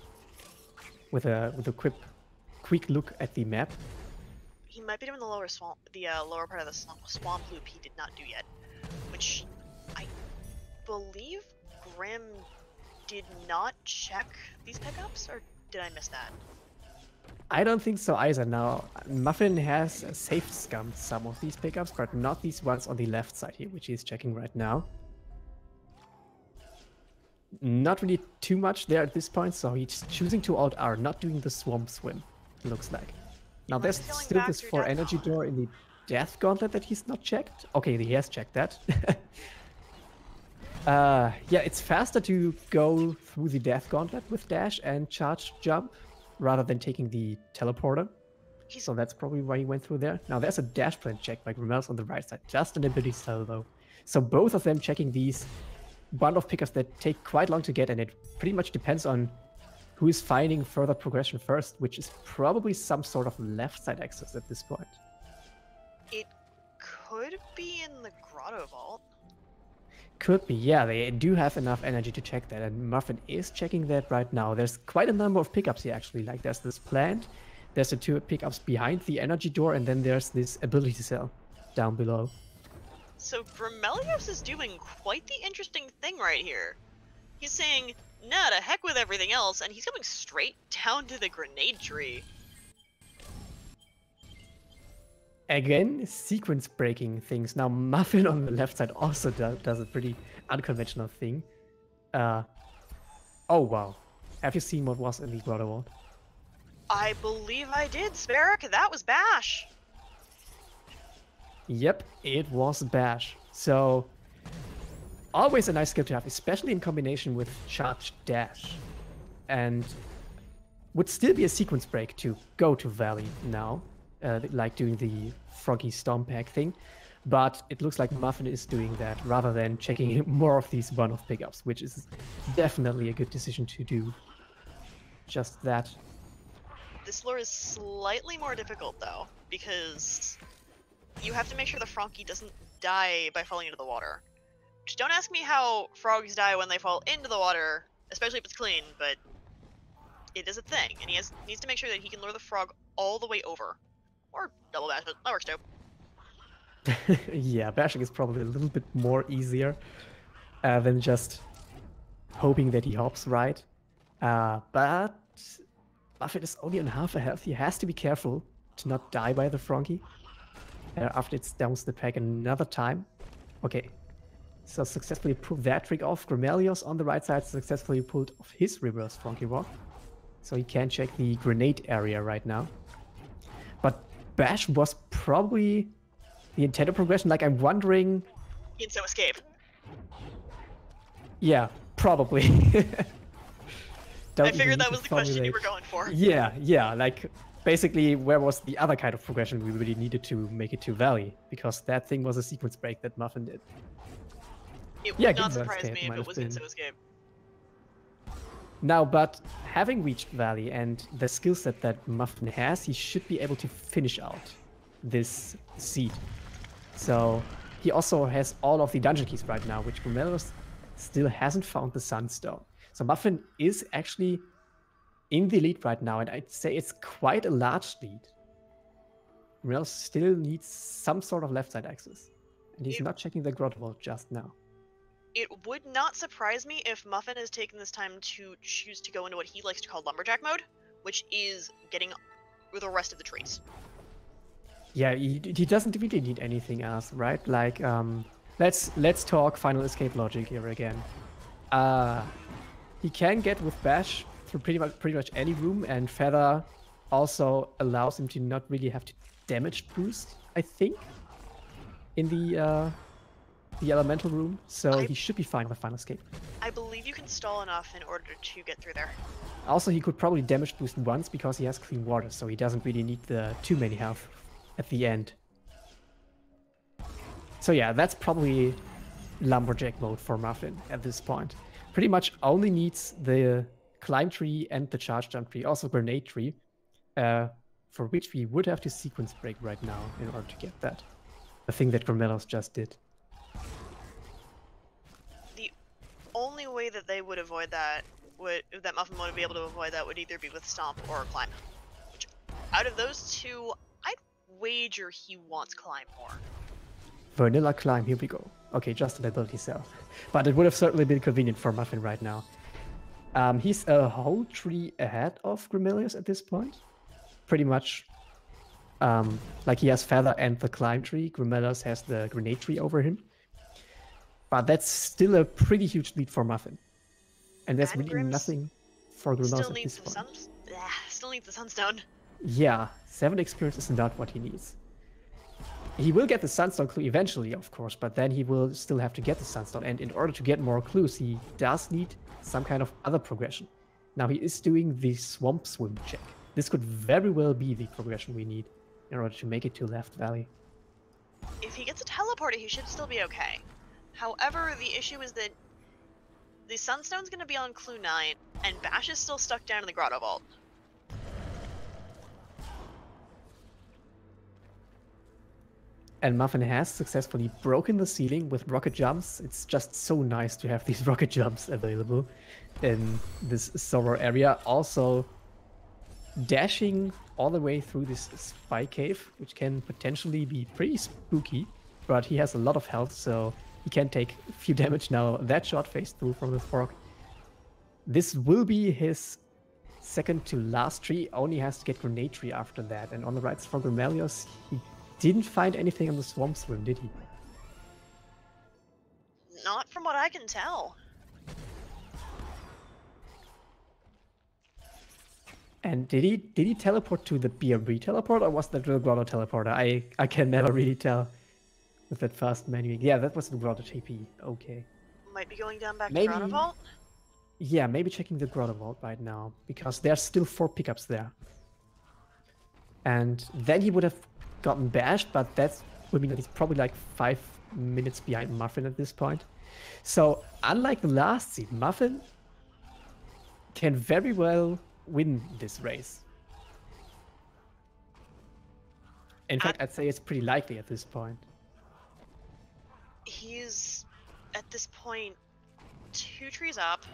with a quick look at the map. He might be doing the lower swamp, the lower part of the swamp loop he did not do yet, which I believe Grim did not check these pickups, or did I miss that? I don't think so either. Now, Muffin has safe scummed some of these pickups, but not these ones on the left side here, which he's checking right now. Not really too much there at this point, so he's choosing to alt R, not doing the swamp swim, looks like. Now there's still this 4 energy door in the Death Gauntlet that he's not checked. Okay, he has checked that. Yeah, it's faster to go through the Death Gauntlet with dash and charge jump rather than taking the teleporter. So that's probably why he went through there. Now there's a dash plan check by Grimelios on the right side, just an ability cell though. So both of them checking these bundle of pickups that take quite long to get, and it pretty much depends on who is finding further progression first, which is probably some sort of left side access at this point. It could be in the Grotto Vault. Could be, yeah, they do have enough energy to check that, and Muffin is checking that right now. There's quite a number of pickups here, actually. Like, there's this plant, there's the 2 pickups behind the energy door, and then there's this ability cell down below. So Grimelios is doing quite the interesting thing right here. He's saying, nah, to heck with everything else, and he's coming straight down to the grenade tree. Again, sequence breaking things. Now, Muffin on the left side also does a pretty unconventional thing. Oh, wow. Have you seen what was in the Grotto Vault? I believe I did, Sparrock. That was Bash. Yep, it was Bash. So, always a nice skill to have, especially in combination with Charge Dash. And would still be a sequence break to go to Valley now, like doing the Froggy Stomp Pack thing. But it looks like Muffin is doing that rather than checking more of these one-off pickups, which is definitely a good decision to do. Just that. This lure is slightly more difficult, though, because you have to make sure the Frankie doesn't die by falling into the water. Just don't ask me how frogs die when they fall into the water, especially if it's clean, but it is a thing, and he needs to make sure that he can lure the frog all the way over. Or double bash it. That works too. Yeah, bashing is probably a little bit more easier than just hoping that he hops right. But Muffin is only on half a health. He has to be careful to not die by the Frankie after it downs the pack another time. Okay, so successfully pulled that trick off. Grimelios on the right side successfully pulled off his reverse Frankie Rock. So he can check the grenade area right now. But Bash was probably the intended progression. Like, I'm wondering... Inso escape. Yeah, probably. I figured that was the question you were going for. Yeah, like, basically, where was the other kind of progression we really needed to make it to Valley? Because that thing was a sequence break that Muffin did. It would not surprise me if it was Inso escape. Now, but having reached Valley and the skill set that Muffin has, he should be able to finish out this seed. So he also has all of the dungeon keys right now, which Grimelios still hasn't found the Sunstone. So Muffin is actually in the lead right now, and I'd say it's quite a large lead. Grimelios still needs some sort of left side access, and he's not checking the Grotto Vault just now. It would not surprise me if Muffin has taken this time to choose to go into what he likes to call lumberjack mode, which is getting the rest of the trees. Yeah, he doesn't really need anything else, right? Like, let's talk final escape logic here again. He can get with Bash through pretty much any room, and Feather also allows him to not really have to damage boost, I think, in the elemental room, so he should be fine with final escape. I believe you can stall enough in order to get through there. Also, he could probably damage boost once because he has clean water, so he doesn't really need the too many health at the end. So yeah, that's probably lumberjack mode for Muffin at this point. Pretty much only needs the climb tree and the charge jump tree, also grenade tree, for which we would have to sequence break right now in order to get that. The thing that Grimelios just did. The only way that they would avoid that, that Muffin would be able to avoid that, would either be with Stomp or Climb. Which, out of those two, I'd wager he wants Climb more. Vanilla Climb, here we go. Okay, just an ability cell. But it would have certainly been convenient for Muffin right now. He's a whole tree ahead of Grimelios at this point. Pretty much. Like, he has Feather and the climb tree. Grimelios has the grenade tree over him. But that's still a pretty huge lead for Muffin. And there's really nothing for Grimelios at this point. Still needs the Sunstone. Yeah, 7 experience is not what he needs. He will get the Sunstone clue eventually, of course, but then he will still have to get the Sunstone. And in order to get more clues, he does need some kind of other progression. Now, he is doing the Swamp Swim check. This could very well be the progression we need in order to make it to Left Valley. If he gets a teleporter, he should still be okay. However, the issue is that the Sunstone's going to be on Clue 9, and Bash is still stuck down in the Grotto Vault. And Muffin has successfully broken the ceiling with rocket jumps. It's just so nice to have these rocket jumps available in this Sorrow area. Also, dashing all the way through this spy cave, which can potentially be pretty spooky, but he has a lot of health, so he can take a few damage now. That shot phased through from the frog. This will be his second to last tree. Only has to get Grenade Tree after that. And on the right for Grimelios, he didn't find anything on the Swamp's Rim, did he? Not from what I can tell. And did he teleport to the BRB teleport, or was that the Grotto teleporter? I can never really tell with that fast menu. Yeah, that was the Grotto TP. Okay. Might be going down back Maybe- to Grotto Vault. Yeah, maybe checking the Grotto Vault right now, because there's still 4 pickups there. And then he would have gotten bashed, but that would mean that he's probably like 5 minutes behind Muffin at this point. So, unlike the last seed, Muffin can very well win this race. In fact, I'd say it's pretty likely at this point. He's, at this point, 2 trees up.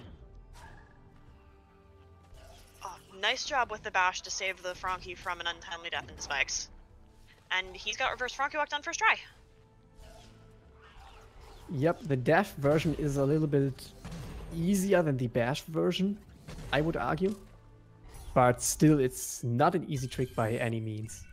Oh, nice job with the bash to save the Frankie from an untimely death into spikes. And he's got reverse Frankie walked on first try. Yep, the dash version is a little bit easier than the bash version, I would argue. But still, it's not an easy trick by any means.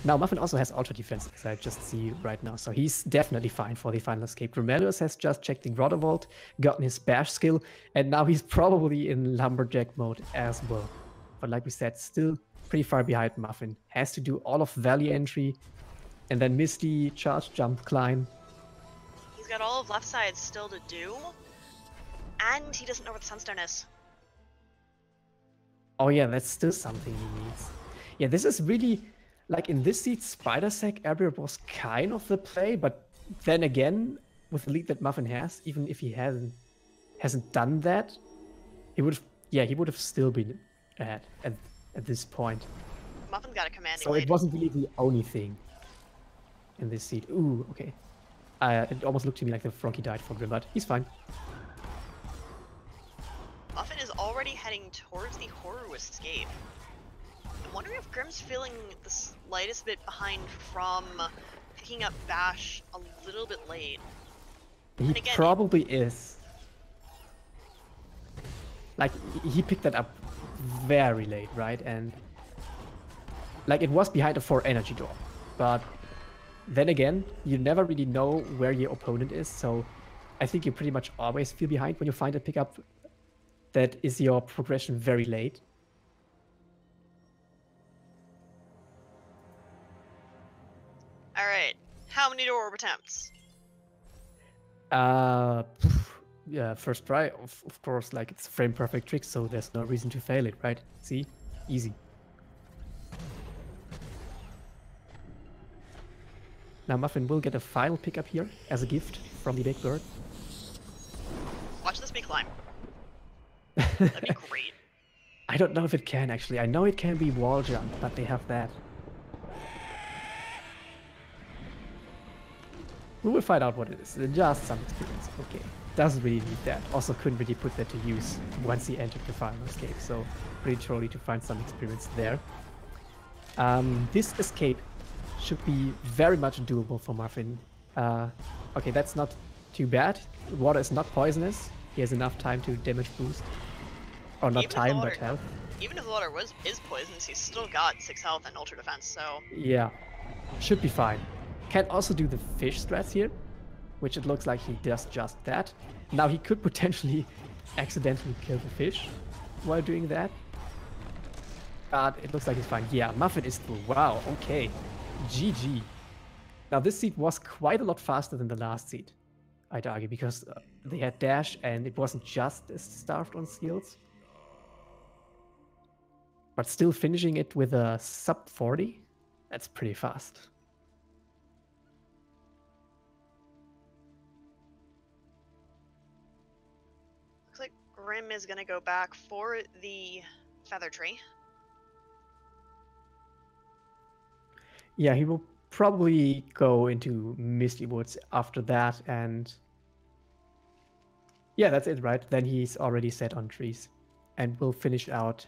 Now, Muffin also has Ultra Defense, as I just see right now, so he's definitely fine for the final escape. Grimelios has just checked in Grotto Vault, gotten his bash skill, and now he's probably in Lumberjack mode as well. But like we said, still pretty far behind Muffin. Has to do all of Valley entry, and then Misty, charge, jump, climb. He's got all of left side still to do, and he doesn't know where the Sunstone is. Oh yeah, that's still something he needs. Yeah, this is really, like in this seed, Spider Sack area was kind of the play, but then again, with the lead that Muffin has, even if he hasn't done that, he would have still been ahead at this point. Muffin's got a commanding So lead. it wasn't really the only thing in this seed. Ooh, okay. It almost looked to me like the Frankie died for Grim, but he's fine. Muffin is already heading towards the Horror Escape. I'm wondering if Grim's feeling the slightest bit behind from picking up Bash a little bit late. He again, probably is. Like, he picked that up very late, right? And like, it was behind a 4 energy door. But then again, you never really know where your opponent is, so I think you pretty much always feel behind when you find a pickup that is your progression very late. Alright, how many door orb attempts? Yeah, first try, of course, like it's frame perfect trick, so there's no reason to fail it, right? See? Easy. Now Muffin will get a final pickup here as a gift from the big bird. Watch this be climb. That'd be great. I don't know if it can actually. I know it can be wall jump, but they have that. We will find out what it is. Just some experience. Okay. Doesn't really need that. Also couldn't really put that to use once he entered the final escape, so pretty surely to find some experience there. This escape should be very much doable for Muffin. Okay, that's not too bad. Water is not poisonous. He has enough time to damage boost. Or not Even if time, the but water- health. Even if the water is poisonous, he's still got 6 health and ultra defense, so... Yeah, should be fine. Can also do the fish strats here, which it looks like he does just that. Now he could potentially accidentally kill the fish while doing that. But it looks like he's fine. Yeah, Muffin is through. Wow, okay. GG. Now this seed was quite a lot faster than the last seed, I'd argue, because they had dash and it wasn't just as starved on skills. But still finishing it with a sub 40, that's pretty fast. Looks like Grim is gonna go back for the Feather Tree. Yeah, he will probably go into Misty Woods after that, and yeah, that's it, right? Then he's already set on trees, and will finish out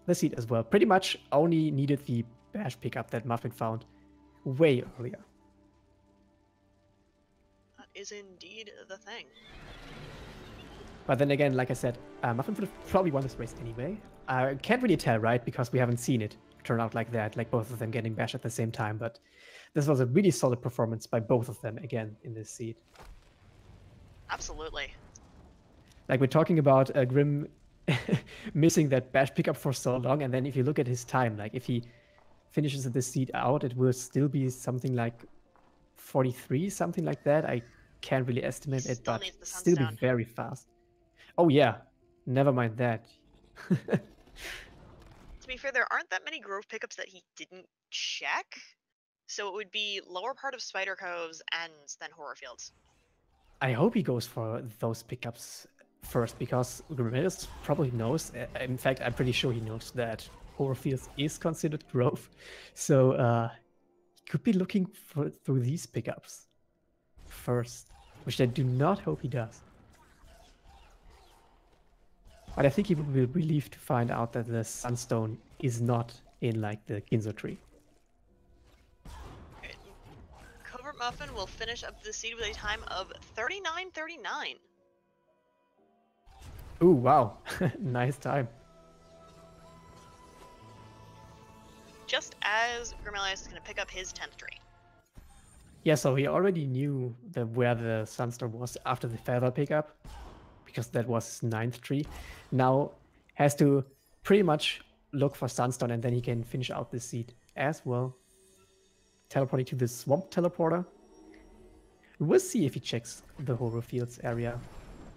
the seed as well. Pretty much only needed the bash pickup that Muffin found way earlier. That is indeed the thing. But then again, like I said, Muffin would have probably won this race anyway. Can't really tell, right? Because we haven't seen it turn out like that, like both of them getting bashed at the same time. But this was a really solid performance by both of them again in this seed. Absolutely. Like we're talking about Grim missing that bash pickup for so long, and then if you look at his time, like if he finishes this seed out, it will still be something like 43, something like that. I can't really estimate it, but needs the still be sunstone. very fast. Oh yeah, never mind that. To be fair, there aren't that many grove pickups that he didn't check, so it would be lower part of Spider Coves and then Horror Fields. I hope he goes for those pickups first, because Grimelios probably knows. In fact, I'm pretty sure he knows that Horror Fields is considered grove. So he could be looking through these pickups first, which I do not hope he does. But I think he would be relieved to find out that the Sunstone is not in like the Ginzo tree. Okay. Covert Muffin will finish up the seed with a time of 39:39. Ooh, wow. Nice time. Just as Grimelios is going to pick up his 10th tree. Yeah, so he already knew where the Sunstorm was after the feather pickup, because that was his 9th tree. Now has to pretty much look for Sunstone, and then he can finish out this seed as well. Teleporting to the Swamp Teleporter. We'll see if he checks the Horror Fields area.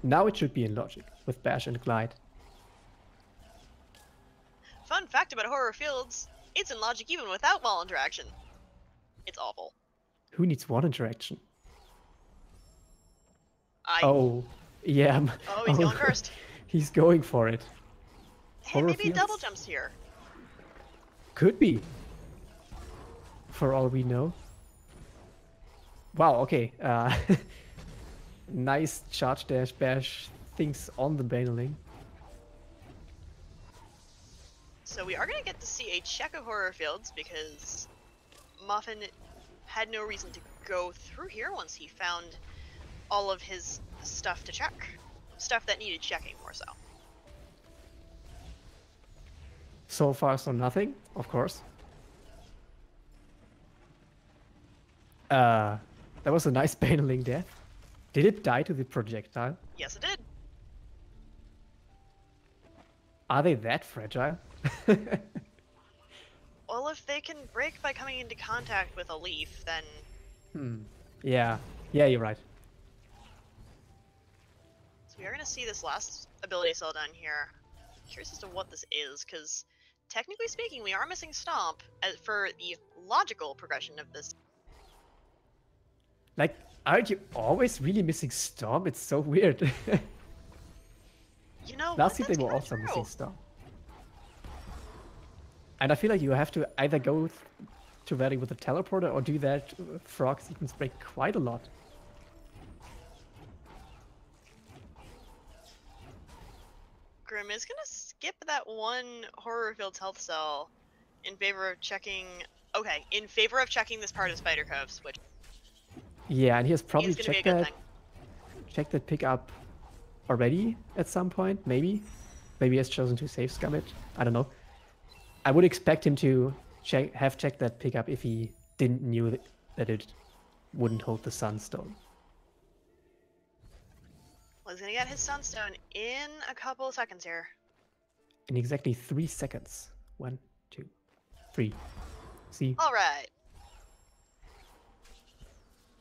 Now it should be in logic with Bash and Glide. Fun fact about Horror Fields, it's in logic even without wall interaction. It's awful. Who needs one interaction? I... Oh, yeah. Oh, he's going first. He's going for it. Hey, maybe he double jumps here. Could be. For all we know. Wow, okay. Nice charge dash bash things on the baneling. So we are going to get to see a check of Horror Fields, because Muffin had no reason to go through here once he found all of his stuff to check. Stuff that needed checking, more so. So far, so nothing, of course. That was a nice baneling death. Did it die to the projectile? Yes, it did. Are they that fragile? Well, if they can break by coming into contact with a leaf, then... Yeah. Yeah, you're right. So we are going to see this last ability cell down here. Curious as to what this is, because technically speaking, we are missing Stomp for the logical progression of this. Like, aren't you always really missing Storm? It's so weird. You know, Last seed they that's were kinda also true. missing Storm. And I feel like you have to either go to Ready with the teleporter or do that frog sequence break quite a lot. Grim is gonna skip that one Horror Fields health cell in favor of checking... Okay, in favor of checking this part of Spider Coves, which Yeah, and he has probably is gonna be a checked good that, thing. checked that pickup already at some point, maybe. Maybe he has chosen to save scum it. I don't know. I would expect him to have checked that pickup if he didn't knew that it wouldn't hold the Sunstone. Well, he's gonna get his Sunstone in a couple of seconds here. In exactly 3 seconds. 1, 2, 3. See? Alright.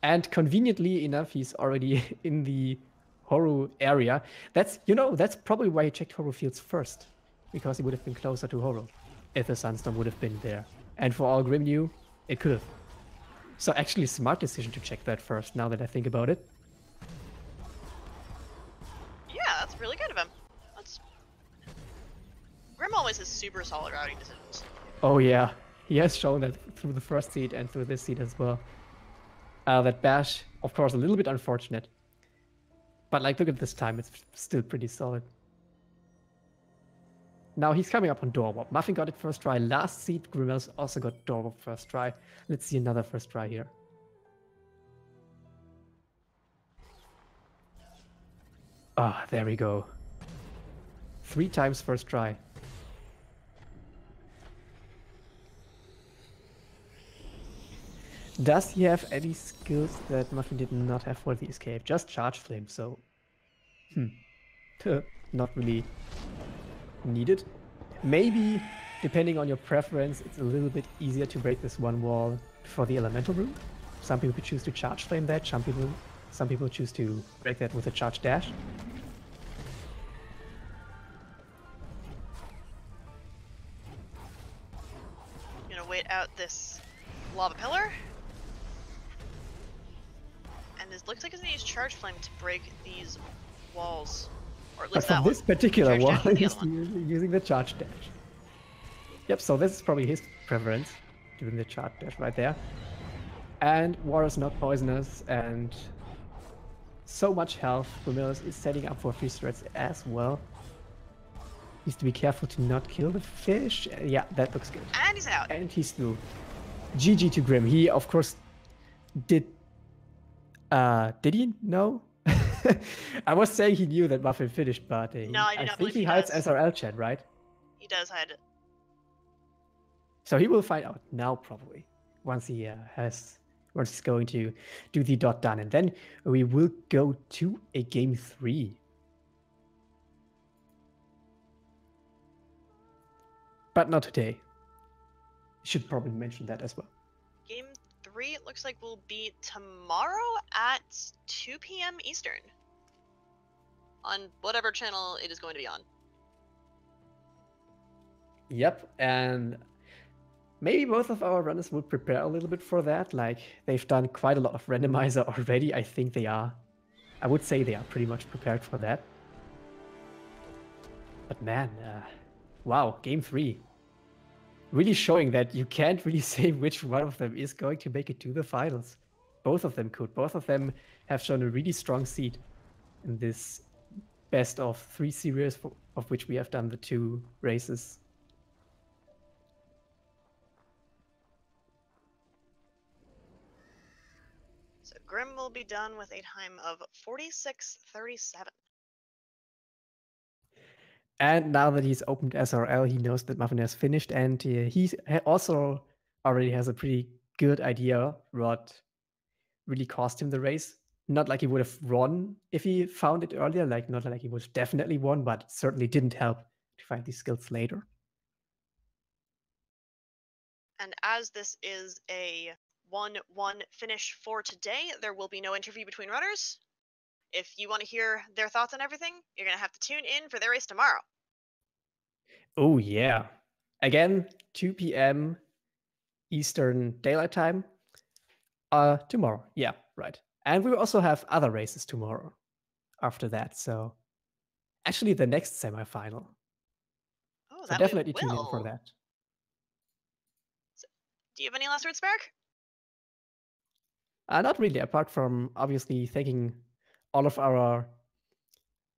And conveniently enough, he's already in the Horu area. That's probably why he checked Horu Fields first. Because he would have been closer to Horu if the Sunstorm would have been there. And for all Grim knew, it could have. So actually a smart decision to check that first, now that I think about it. Yeah, that's really good of him. That's... Grim always has super solid routing decisions. Oh yeah, he has shown that through the first seed and through this seed as well. That bash, of course, a little bit unfortunate. But like, look at this time, it's still pretty solid. Now he's coming up on Doorwarp. Muffin got it first try. Last seed, Grimelios also got Doorwarp first try. Let's see another first try here. Ah, there we go. 3 times first try. Does he have any skills that Muffin did not have for the escape? Just Charge Flame, so... not really needed. Maybe, depending on your preference, it's a little bit easier to break this one wall for the Elemental Room. Some people choose to Charge Flame that, some people choose to break that with a Charge Dash. Gonna wait out this lava pillar. And it looks like it's gonna use Charge Flame to break these walls. Or at But least for that this one. particular Charge wall, Dash is the he's other one. using the Charge Dash. Yep, so this is probably his preference, doing the Charge Dash right there. And water is not poisonous, and so much health. Grimelios is setting up for freeze threats as well. Needs to be careful to not kill the fish. Yeah, that looks good. And he's out. And he's through. GG to Grim. He, of course, did he know? I was saying he knew that Muffin finished, but No, I do I not think believe he he hides does. SRL chat, right? He does hide it. So he will find out now, probably, once he's going to do the dot done, and then we will go to a game 3. But not today. Should probably mention that as well. Game 3, it looks like, will be tomorrow at 2 p.m. Eastern. On whatever channel it is going to be on. Yep, and maybe both of our runners would prepare a little bit for that. Like, they've done quite a lot of randomizer already. I think they are. I would say they are pretty much prepared for that. But man, wow, game 3. Really showing that you can't really say which one of them is going to make it to the finals. Both of them could. Both of them have shown a really strong seed in this best of 3 series, of which we have done the 2 races. So Grim will be done with a time of 46:37. And now that he's opened SRL, he knows that Muffin has finished, and he also already has a pretty good idea what really cost him the race. Not like he would have won if he found it earlier, like not like he would have definitely won, but it certainly didn't help to find these skills later. And as this is a 1-1 finish for today, there will be no interview between runners. If you want to hear their thoughts on everything, you're going to have to tune in for their race tomorrow. Oh, yeah. Again, 2 p.m. Eastern Daylight Time. Tomorrow. Yeah, right. And we will also have other races tomorrow after that. So actually the next semifinal. Oh, So that definitely we tune in for will. that. So, do you have any last words, Spark? Not really, apart from obviously thanking all of our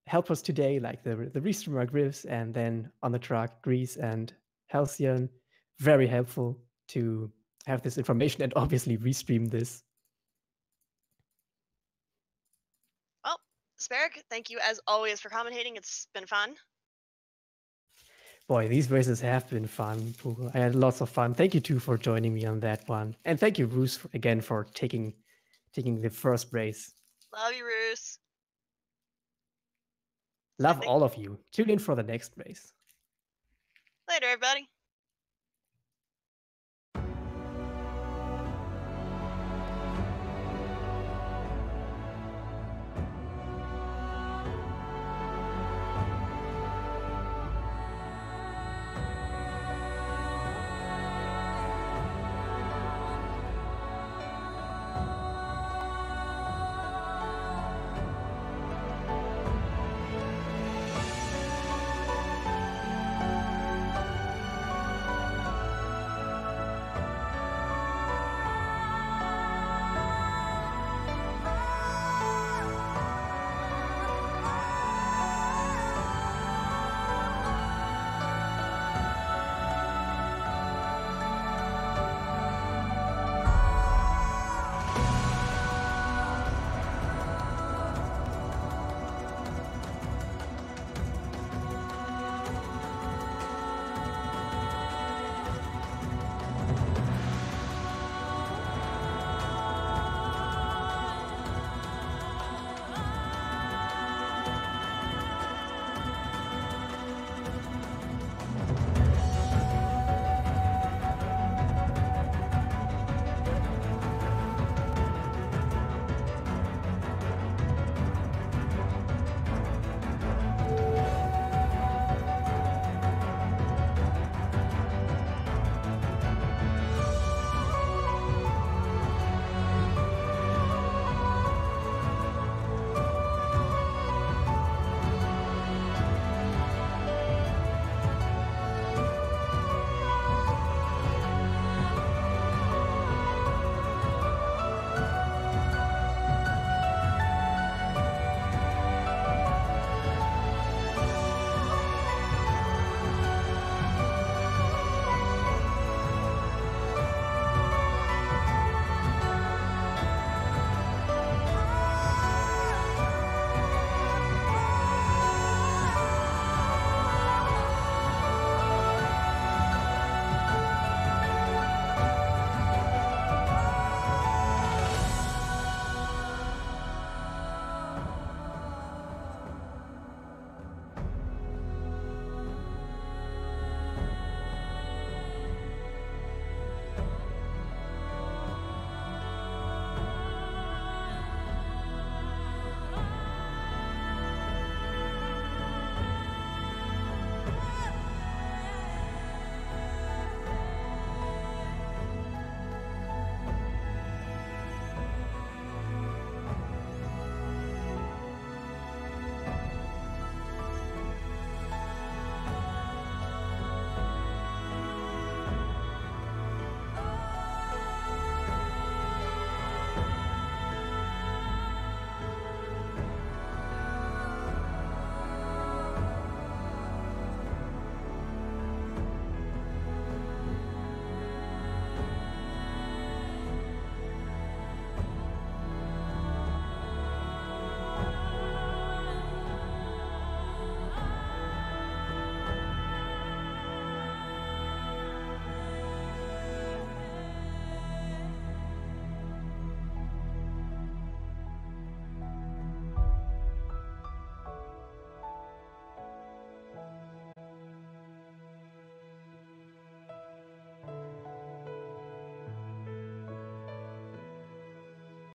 helpers today, like the restreamer Griffs, and then on the track Grease and Halcyon. Very helpful to have this information and obviously restream this. Well, Spark, thank you as always for commentating. It's been fun. Boy, these races have been fun. I had lots of fun. Thank you too for joining me on that one, and thank you, Roos, again for taking the first race. Love you, Roos. Love all of you. Tune in for the next race. Later, everybody.